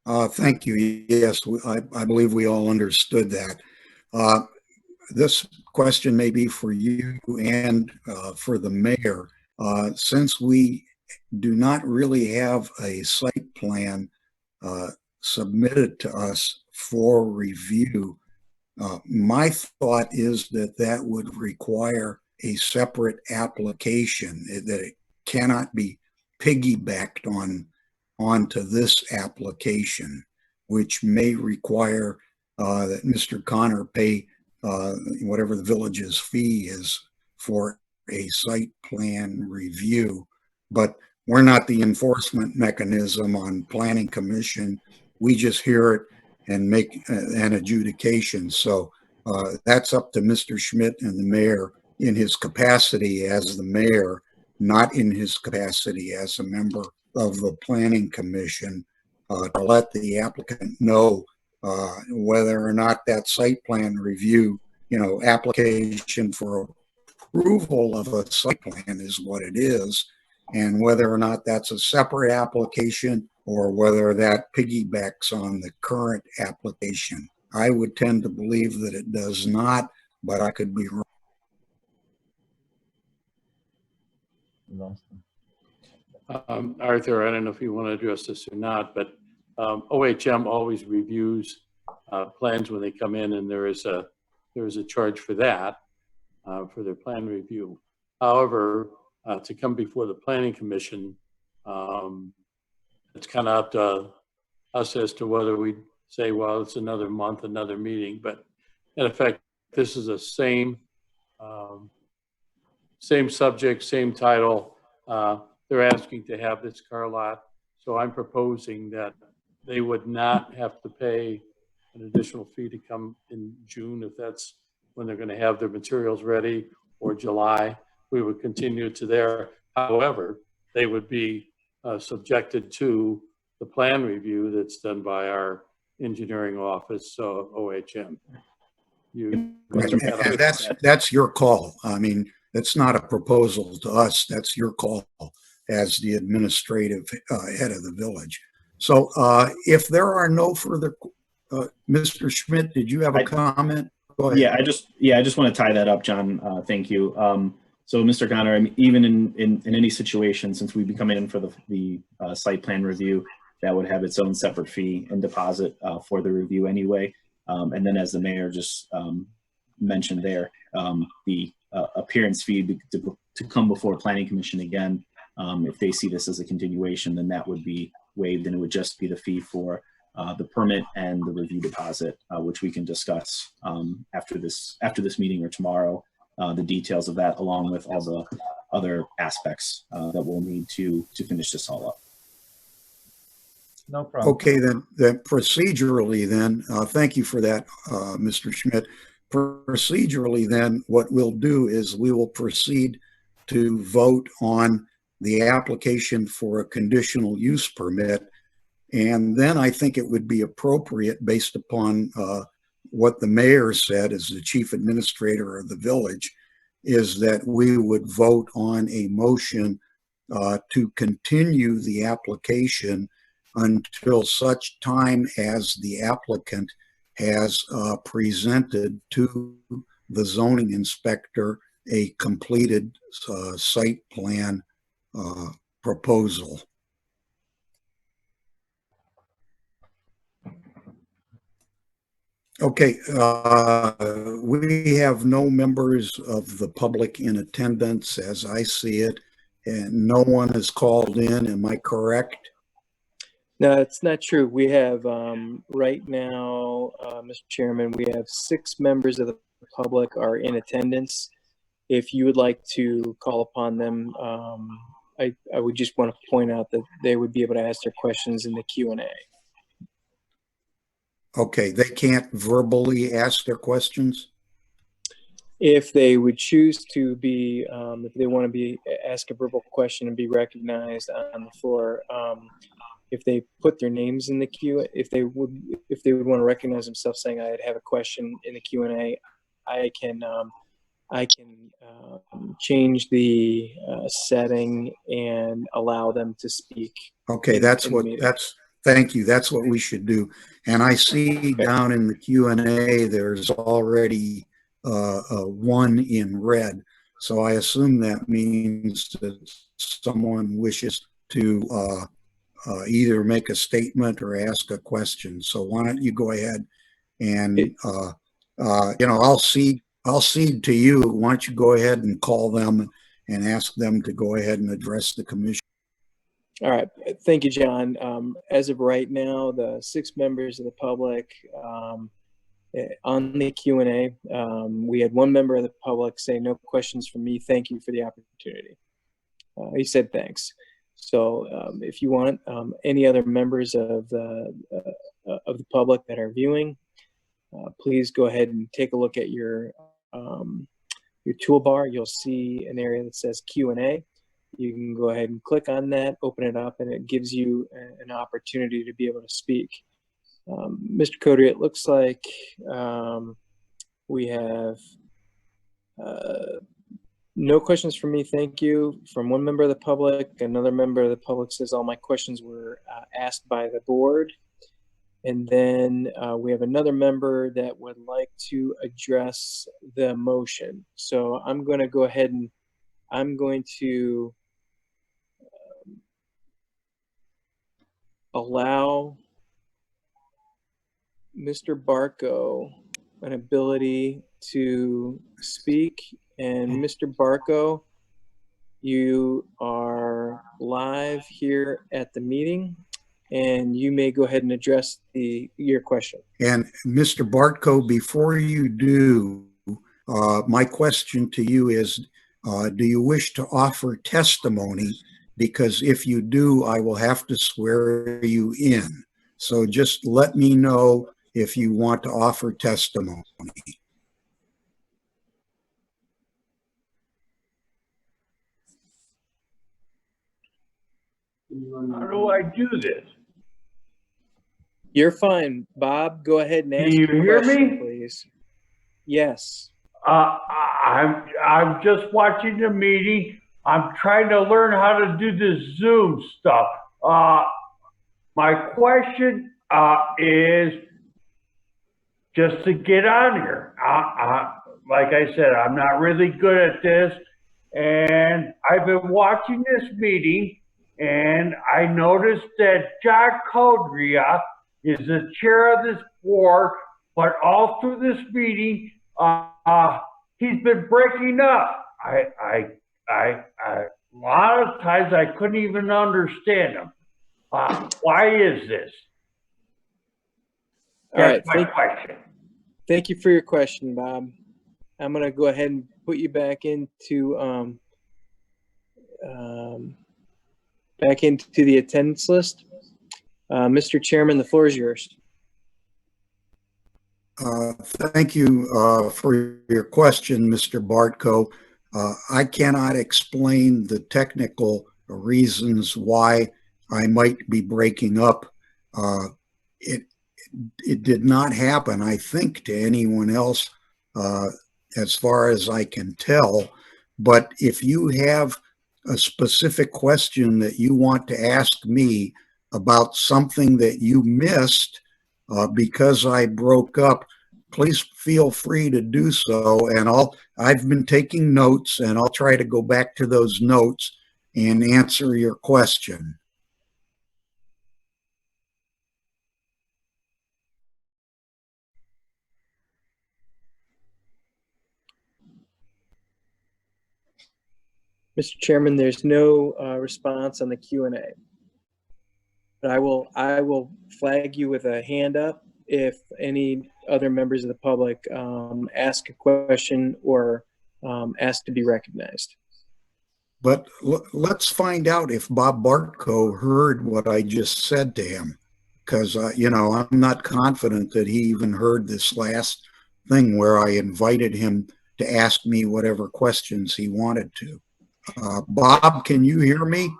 Thank you. Yes, I believe we all understood that. This question may be for you and for the mayor. Since we do not really have a site plan submitted to us for review, my thought is that that would require a separate application, that it cannot be piggybacked onto this application, which may require that Mr. Connor pay whatever the village's fee is for a site plan review. But we're not the enforcement mechanism on Planning Commission. We just hear it and make an adjudication. So that's up to Mr. Schmidt and the mayor in his capacity as the mayor, not in his capacity as a member of the Planning Commission, to let the applicant know whether or not that site plan review, application for approval of a site plan is what it is, and whether or not that's a separate application or whether that piggybacks on the current application. I would tend to believe that it does not, but I could be wrong. Arthur, I don't know if you want to address this or not, but OHM always reviews plans when they come in, and there is a charge for that, for their plan review. However, to come before the Planning Commission, it's kind of up to us as to whether we say, well, it's another month, another meeting. But in effect, this is the same subject, same title. They're asking to have this car lot. So I'm proposing that they would not have to pay an additional fee to come in June if that's when they're going to have their materials ready, or July. We would continue to there. However, they would be subjected to the plan review that's done by our engineering office, so OHM. That's your call. I mean, it's not a proposal to us. That's your call as the administrative head of the village. So if there are no further, Mr. Schmidt, did you have a comment? Go ahead. I just want to tie that up, John. Thank you. So, Mr. Connor, I mean, even in any situation, since we be coming in for the site plan review, that would have its own separate fee and deposit for the review anyway. And then, as the mayor just mentioned there, the appearance fee to come before Planning Commission again, if they see this as a continuation, then that would be waived, and it would just be the fee for the permit and the review deposit, which we can discuss after this meeting or tomorrow, the details of that, along with all the other aspects that we'll need to finish this all up. No problem. Okay, then procedurally then, thank you for that, Mr. Schmidt. Procedurally then, what we'll do is we will proceed to vote on the application for a conditional use permit. And then I think it would be appropriate, based upon what the mayor said as the chief administrator of the village, is that we would vote on a motion to continue the application until such time as the applicant has presented to the zoning inspector a completed site plan proposal. Okay, we have no members of the public in attendance as I see it, and no one has called in. Am I correct? No, it's not true. We have, right now, Mr. Chairman, we have 6 members of the public are in attendance. If you would like to call upon them, I would just want to point out that they would be able to ask their questions in the Q&A. Okay, they can't verbally ask their questions? If they would choose to be, if they want to be, ask a verbal question and be recognized on the floor, if they put their names in the queue, if they would want to recognize themselves saying I'd have a question in the Q&A, I can change the setting and allow them to speak. Okay, thank you. That's what we should do. And I see down in the Q&A, there's already one in red. So I assume that means that someone wishes to either make a statement or ask a question. So why don't you go ahead and, I'll cede to you. Why don't you go ahead and call them and ask them to go ahead and address the commission. All right. Thank you, John. As of right now, the 6 members of the public on the Q&A, we had 1 member of the public say, "No questions from me. Thank you for the opportunity." He said thanks. So if you want any other members of the public that are viewing, please go ahead and take a look at your toolbar. You'll see an area that says Q&A. You can go ahead and click on that, open it up, and it gives you an opportunity to be able to speak. Mr. Cody, it looks like we have no questions from me, thank you, from 1 member of the public. Another member of the public says all my questions were asked by the board. And then we have another member that would like to address the motion. So I'm going to go ahead and I'm going to allow Mr. Barco an ability to speak. And Mr. Barco, you are live here at the meeting, and you may go ahead and address your question. And Mr. Bartko, before you do, my question to you is, do you wish to offer testimony? Because if you do, I will have to swear you in. So just let me know if you want to offer testimony. How do I do this? You're fine, Bob. Go ahead and ask Can you your hear question, me? please. Yes. I'm just watching the meeting. I'm trying to learn how to do this Zoom stuff. My question is, just to get on here. Like I said, I'm not really good at this. And I've been watching this meeting, and I noticed that John Codria is the chair of this board, but all through this meeting, he's been breaking up. A lot of times I couldn't even understand him. Why is this? All right, That's my question. thank you for your question, Bob. I'm gonna go ahead and put you back into the attendance list. Mr. Chairman, the floor is yours. Thank you for your question, Mr. Bartko. I cannot explain the technical reasons why I might be breaking up. It did not happen, I think, to anyone else, as far as I can tell. But if you have a specific question that you want to ask me about something that you missed because I broke up, please feel free to do so. And I've been taking notes, and I'll try to go back to those notes and answer your question. Mr. Chairman, there's no response on the Q&A. But I will flag you with a hand up if any other members of the public ask a question or ask to be recognized. But let's find out if Bob Bartko heard what I just said to him, because, I'm not confident that he even heard this last thing where I invited him to ask me whatever questions he wanted to. Bob, can you hear me?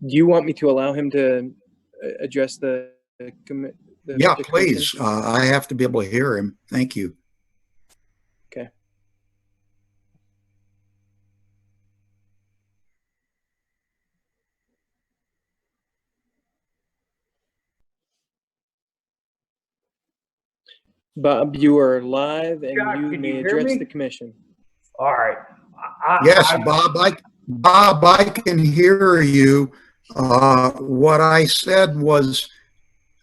Do you want me to allow him to address the Yeah, please. I have to be able to hear him. Thank you. Okay. Bob, you are live and Jack, you can may you hear address me? the commission. All right. Yes, Bob, I can hear you. What I said was,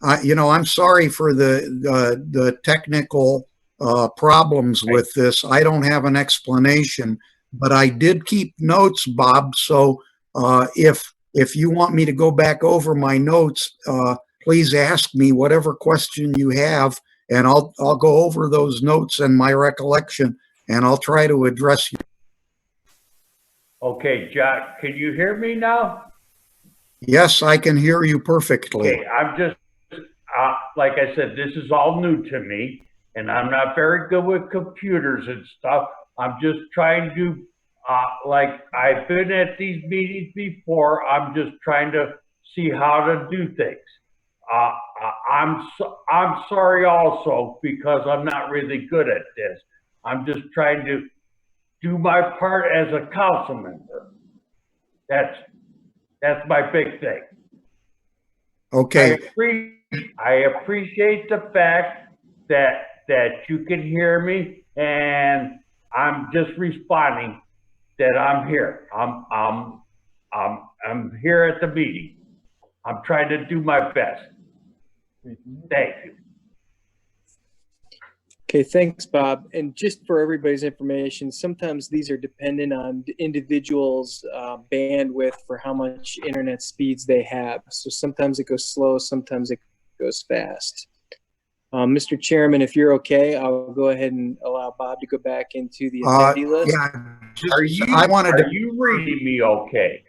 I'm sorry for the technical problems with this. I don't have an explanation, but I did keep notes, Bob. So if you want me to go back over my notes, please ask me whatever question you have, and I'll go over those notes and my recollection, and I'll try to address you. Okay, Jack, can you hear me now? Yes, I can hear you perfectly. Okay, I'm just, like I said, this is all new to me, and I'm not very good with computers and stuff. I'm just trying to, like, I've been at these meetings before. I'm just trying to see how to do things. I'm sorry also, because I'm not really good at this. I'm just trying to do my part as a council member. That's my big thing. Okay. I appreciate the fact that you can hear me, and I'm just responding that I'm here. I'm here at the meeting. I'm trying to do my best. Thank you. Okay, thanks, Bob. And just for everybody's information, sometimes these are dependent on individuals' bandwidth for how much internet speeds they have. So sometimes it goes slow, sometimes it goes fast. Mr. Chairman, if you're okay, I'll go ahead and allow Bob to go back into the attendee list. Yeah, Are you reading me okay?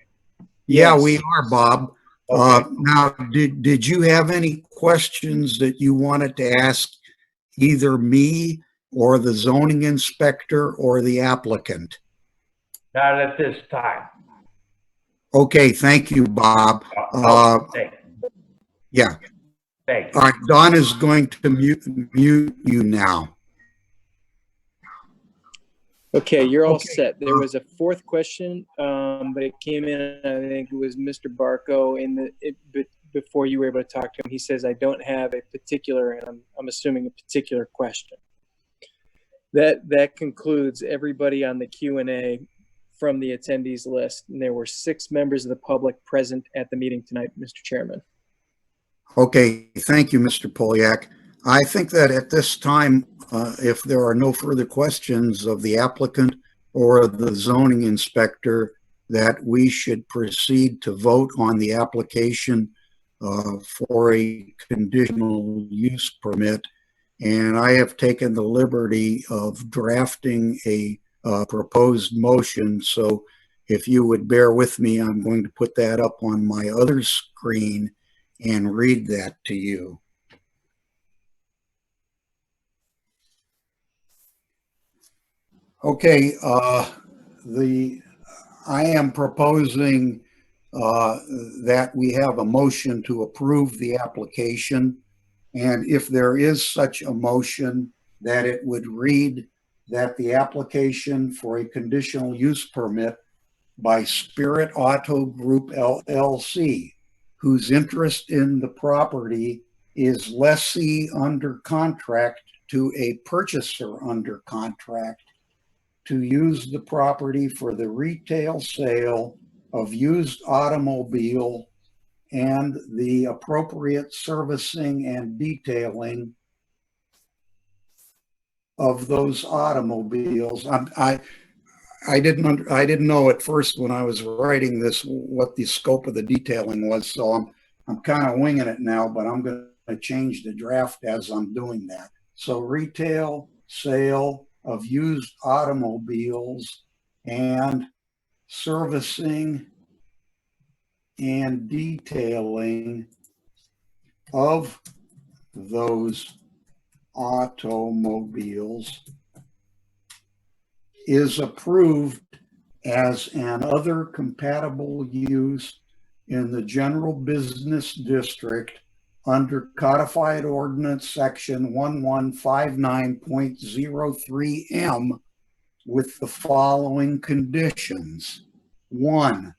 Yeah, Yes. we are, Bob. Okay. Now, did you have any questions that you wanted to ask either me or the zoning inspector or the applicant? Not at this time. Okay, thank you, Bob. Thank you. Yeah. Thank you. All right, Don is going to mute you now. Okay, you're all Okay. set. There was a fourth question, but it came in, I think it was Mr. Barco before you were able to talk to him. He says, I don't have a particular, and I'm assuming a particular question. That concludes everybody on the Q&A from the attendees list. And there were 6 members of the public present at the meeting tonight, Mr. Chairman. Okay, thank you, Mr. Poliak. I think that at this time, if there are no further questions of the applicant or the zoning inspector, that we should proceed to vote on the application for a conditional use permit. And I have taken the liberty of drafting a proposed motion. So if you would bear with me, I'm going to put that up on my other screen and read that to you. Okay, I am proposing that we have a motion to approve the application. And if there is such a motion, that it would read that the application for a conditional use permit by Spirit Auto Group LLC, whose interest in the property is lessee under contract to a purchaser under contract, to use the property for the retail sale of used automobile and the appropriate servicing and detailing of those automobiles. I didn't know at first when I was writing this what the scope of the detailing was, so I'm kind of winging it now, but I'm going to change the draft as I'm doing that. So retail sale of used automobiles and servicing and detailing of those automobiles is approved as an other compatible use in the general business district under codified ordinance section 1159.03M with the following conditions. 1,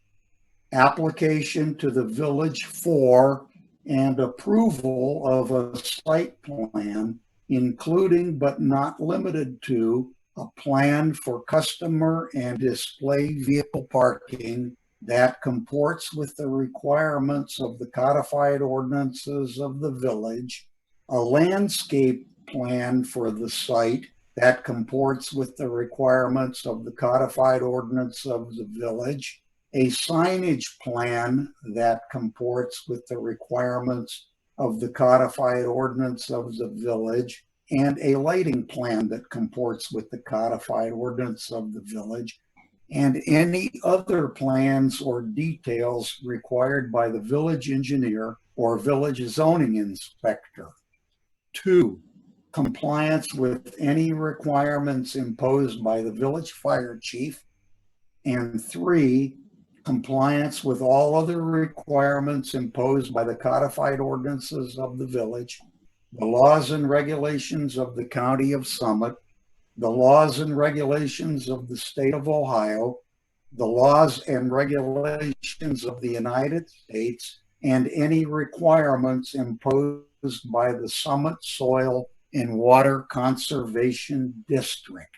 application to the village for and approval of a site plan, including but not limited to a plan for customer and display vehicle parking that comports with the requirements of the codified ordinances of the village, a landscape plan for the site that comports with the requirements of the codified ordinance of the village, a signage plan that comports with the requirements of the codified ordinance of the village, and a lighting plan that comports with the codified ordinance of the village, and any other plans or details required by the village engineer or village zoning inspector. 2, compliance with any requirements imposed by the village fire chief. And 3, compliance with all other requirements imposed by the codified ordinances of the village, the laws and regulations of the County of Summit, the laws and regulations of the state of Ohio, the laws and regulations of the United States, and any requirements imposed by the Summit Soil and Water Conservation District.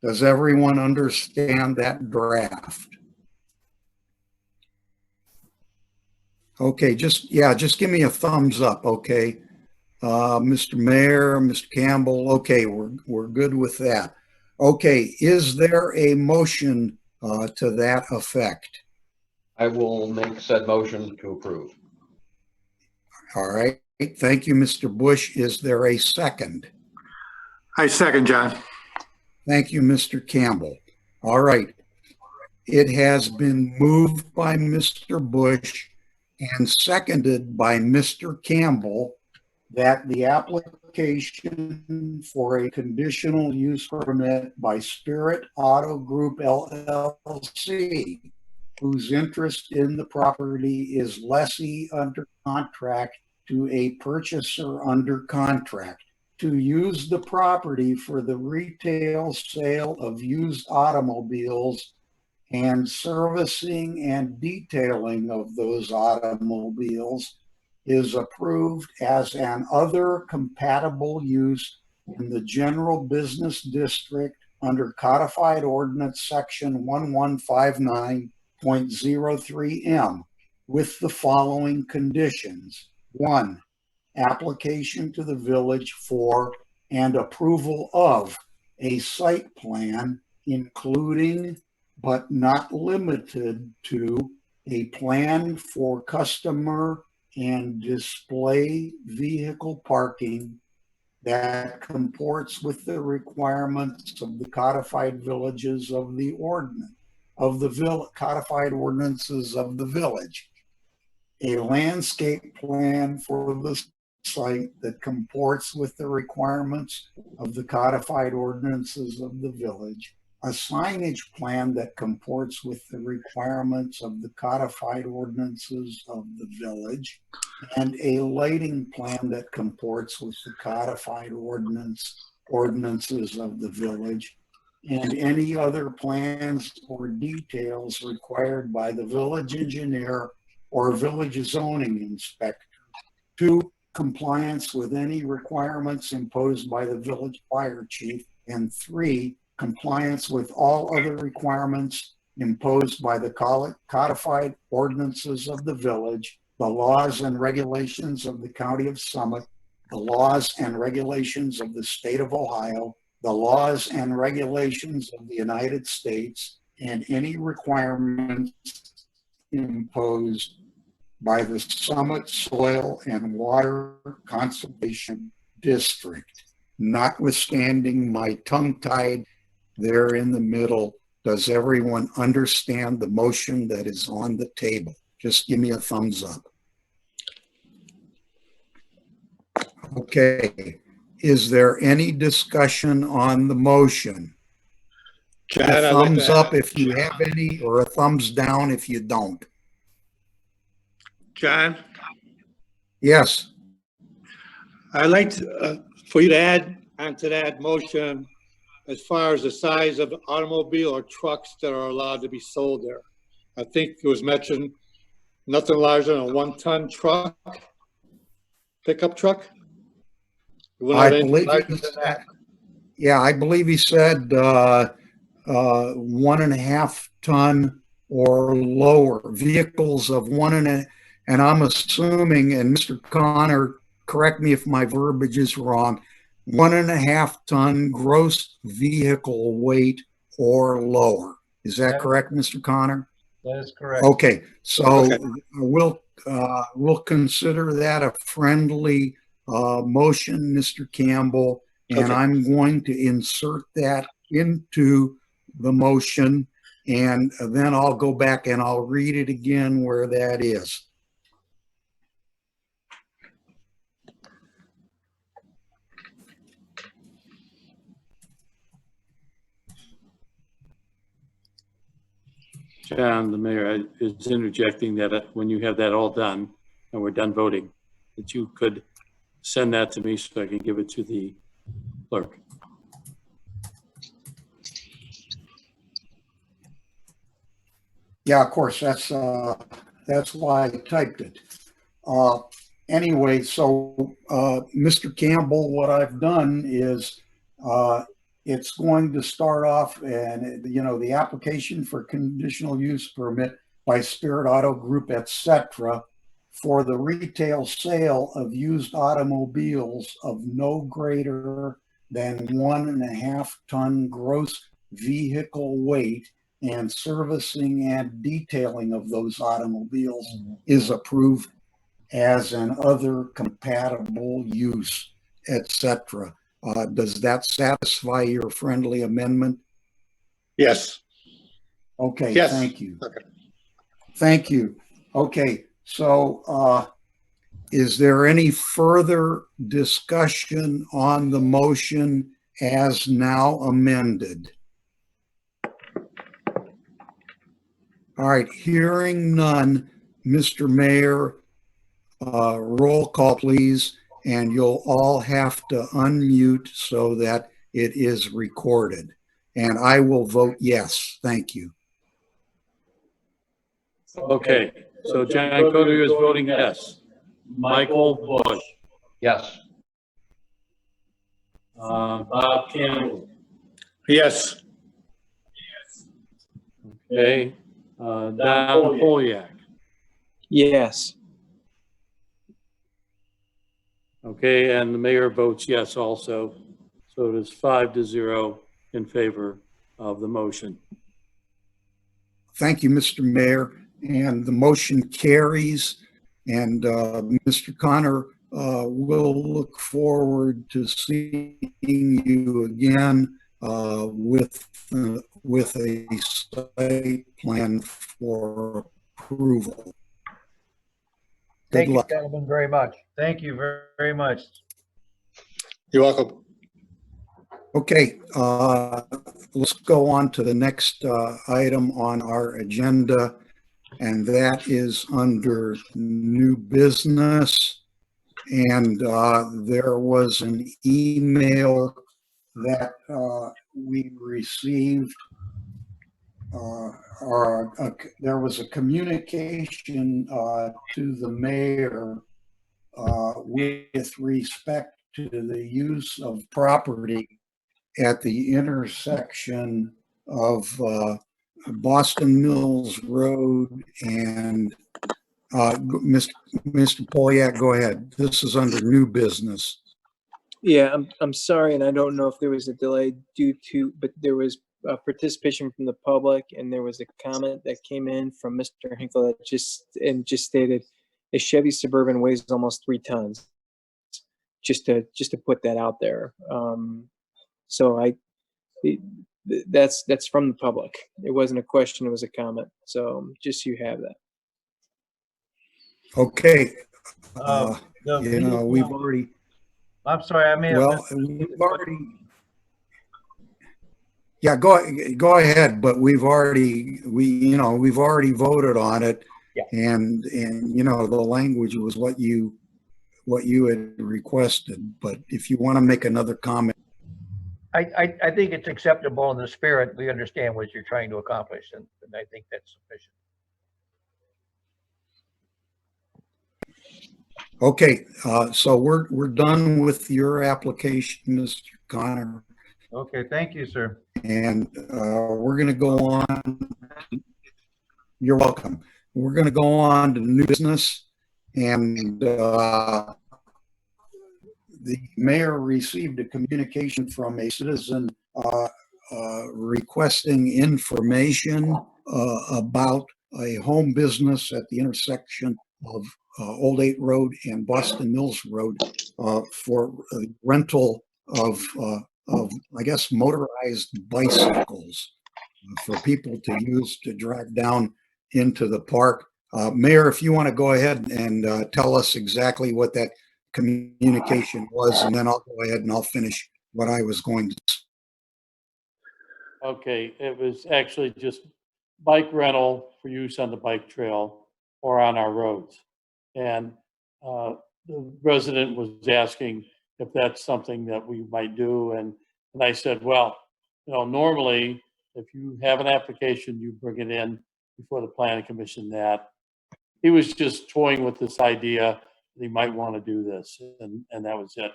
Does everyone understand that draft? Okay, just give me a thumbs up, okay? Mr. Mayor, Mr. Campbell, okay, we're good with that. Okay, is there a motion to that effect? I will make said motion to approve. All right, thank you, Mr. Bush. Is there a second? I second, John. Thank you, Mr. Campbell. All right, it has been moved by Mr. Bush and seconded by Mr. Campbell that the application for a conditional use permit by Spirit Auto Group LLC, whose interest in the property is lessee under contract to a purchaser under contract, to use the property for the retail sale of used automobiles and servicing and detailing of those automobiles is approved as an other compatible use in the general business district under codified ordinance section 1159.03M with the following conditions. 1, application to the village for and approval of a site plan, including but not limited to a plan for customer and display vehicle parking that comports with the requirements of the codified villages of the ordinance of the codified ordinances of the village. A landscape plan for the site that comports with the requirements of the codified ordinances of the village, a signage plan that comports with the requirements of the codified ordinances of the village, and a lighting plan that comports with the codified ordinances of the village, and any other plans or details required by the village engineer or village zoning inspector. 2, compliance with any requirements imposed by the village fire chief. And 3, compliance with all other requirements imposed by the codified ordinances of the village, the laws and regulations of the County of Summit, the laws and regulations of the State of Ohio, the laws and regulations of the United States, and any requirements imposed by the Summit Soil and Water Conservation District. Notwithstanding my tongue-tied there in the middle, does everyone understand the motion that is on the table? Just give me a thumbs up. Okay. Is there any discussion on the motion? John, A I'd like thumbs to- up if you have any, or a thumbs down if you don't. John, Yes. I'd like for you to add onto that motion as far as the size of the automobile or trucks that are allowed to be sold there. I think it was mentioned nothing larger than a 1-ton truck, pickup truck. You wouldn't I have anything believe larger he than said, that. yeah, I believe he said 1.5 ton or lower vehicles of 1.5, and I'm assuming, and Mr. Connor, correct me if my verbiage is wrong, 1.5 ton gross vehicle weight or lower. Is that correct, Mr. Connor? That is correct. Okay, so Okay. we'll consider that a friendly motion, Mr. Campbell, and Okay. I'm going to insert that into the motion, and then I'll go back and I'll read it again where that is. John, the mayor is interjecting that when you have that all done and we're done voting, that you could send that to me so I can give it to the clerk. Yeah, of course, that's why I typed it. Anyway, so Mr. Campbell, what I've done is it's going to start off, and the application for conditional use permit by Spirit Auto Group, etc., for the retail sale of used automobiles of no greater than 1.5 ton gross vehicle weight, and servicing and detailing of those automobiles is approved as an other compatible use, etc. Does that satisfy your friendly amendment? Yes. Okay, Yes. thank you. Okay. Thank you. Okay, so is there any further discussion on the motion as now amended? All right, hearing none, Mr. Mayor, roll call, please. and you'll all have to unmute so that it is recorded. And I will vote yes. Thank you. Okay, so John Codier is voting yes. Michael Bush, Yes. Bob Campbell, Yes. okay, Don Polyak, Yes. okay, and the mayor votes yes also. So it is 5-0 in favor of the motion. Thank you, Mr. Mayor. And the motion carries. And Mr. Connor, we'll look forward to seeing you again with a site plan for approval. Good Thank you, luck. gentlemen, very much. Thank you very, very much. You're welcome. Okay, let's go on to the next item on our agenda, and that is under new business. And there was an email that we received, there was a communication to the mayor with respect to the use of property at the intersection of Boston Mills Road and Mr. Polyak, go ahead. This is under new business. Yeah, I'm sorry, and I don't know if there was a delay but there was participation from the public, and there was a comment that came in from Mr. Hinkle that just stated a Chevy Suburban weighs almost 3 tons. Just to put that out there. So that's from the public. It wasn't a question; it was a comment. So just so you have that. Okay. The- We've already, I'm sorry, I may have. well, we've already, yeah, go ahead, but we've already voted on it. Yeah. And the language was what you had requested, but if you want to make another comment. I think it's acceptable in the spirit. We understand what you're trying to accomplish, and I think that's sufficient. Okay, so we're done with your application, Mr. Connor, Okay, thank you, sir. and we're going to go on. You're welcome. We're going to go on to new business, and the mayor received a communication from a citizen requesting information about a home business at the intersection of Old 8 Road and Boston Mills Road for rental of I guess, motorized bicycles for people to use to drive down into the park. Mayor, if you want to go ahead and tell us exactly what that communication was, and then I'll go ahead and I'll finish what I was going to say. Okay, it was actually just bike rental for use on the bike trail or on our roads. And the resident was asking if that's something that we might do. And I said, well, normally if you have an application, you bring it in before the planning commission. That he was just toying with this idea that he might want to do this. And that was it.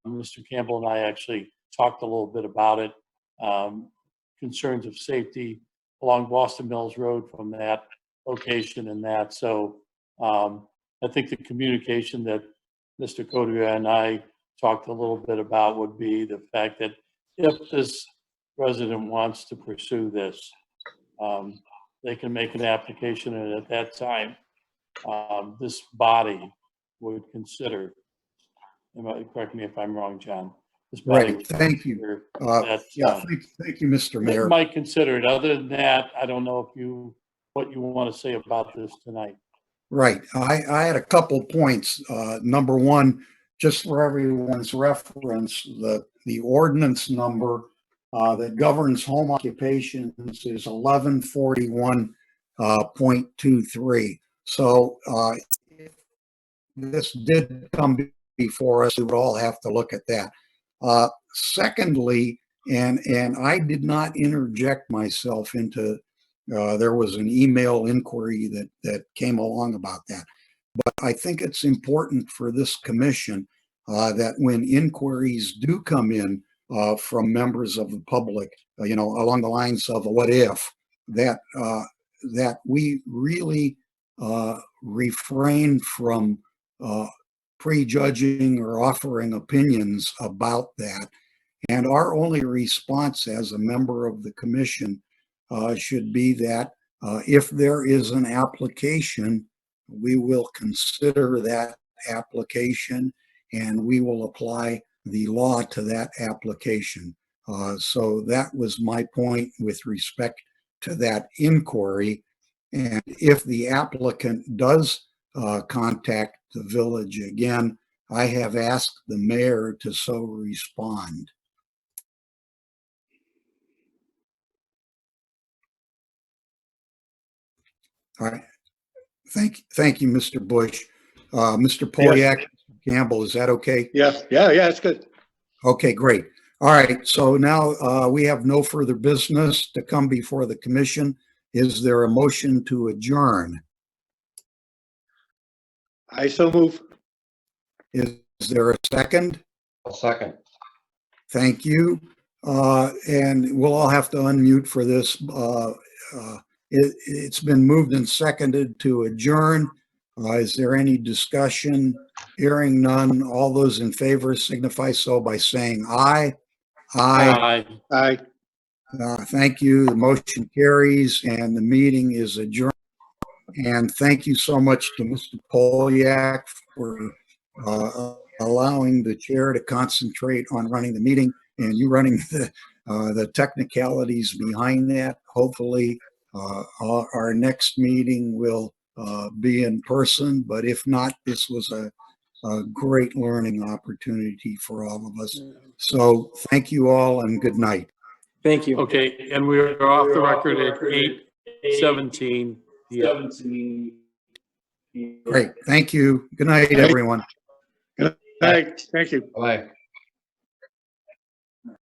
Mr. Campbell and I actually talked a little bit about it. Concerns of safety along Boston Mills Road from that location and that. So I think the communication that Mr. Codier and I talked a little bit about would be the fact that if this resident wants to pursue this, they can make an application, and at that time, this body would consider, correct me if I'm wrong, John. This body Right, would thank you. consider Yeah, thank you, Mr. they Mayor. might consider it. Other than that, I don't know what you want to say about this tonight. Right. I had a couple points. Number one, just for everyone's reference, the ordinance number that governs home occupations is 1141.23. So if this did come before us. We would all have to look at that. Secondly, and I did not interject myself into, there was an email inquiry that came along about that. But I think it's important for this commission that when inquiries do come in from members of the public, along the lines of a what if, that we really refrain from prejudging or offering opinions about that. And our only response as a member of the commission should be that if there is an application, we will consider that application and we will apply the law to that application. So that was my point with respect to that inquiry. And if the applicant does contact the village again, I have asked the mayor to so respond. All right. Thank you, Mr. Bush. Mr. Polyak, Campbell, is that okay? Yeah, it's good. Okay, great. All right, so now we have no further business to come before the commission. Is there a motion to adjourn? I so move. Is there a second? I'll second. Thank you. And we'll all have to unmute for this. It's been moved and seconded to adjourn. Is there any discussion? Hearing none. All those in favor signify so by saying aye. Aye. Aye. Thank you. The motion carries and the meeting is adjourned. And thank you so much to Mr. Polyak for allowing the chair to concentrate on running the meeting and you running the technicalities behind that. Hopefully, our next meeting will be in person, but if not, this was a great learning opportunity for all of us. So thank you all and good night. Thank you. Okay, and we're off the record at 8:17. Yeah. Great. Thank you. Good night, everyone. Thank you. Bye.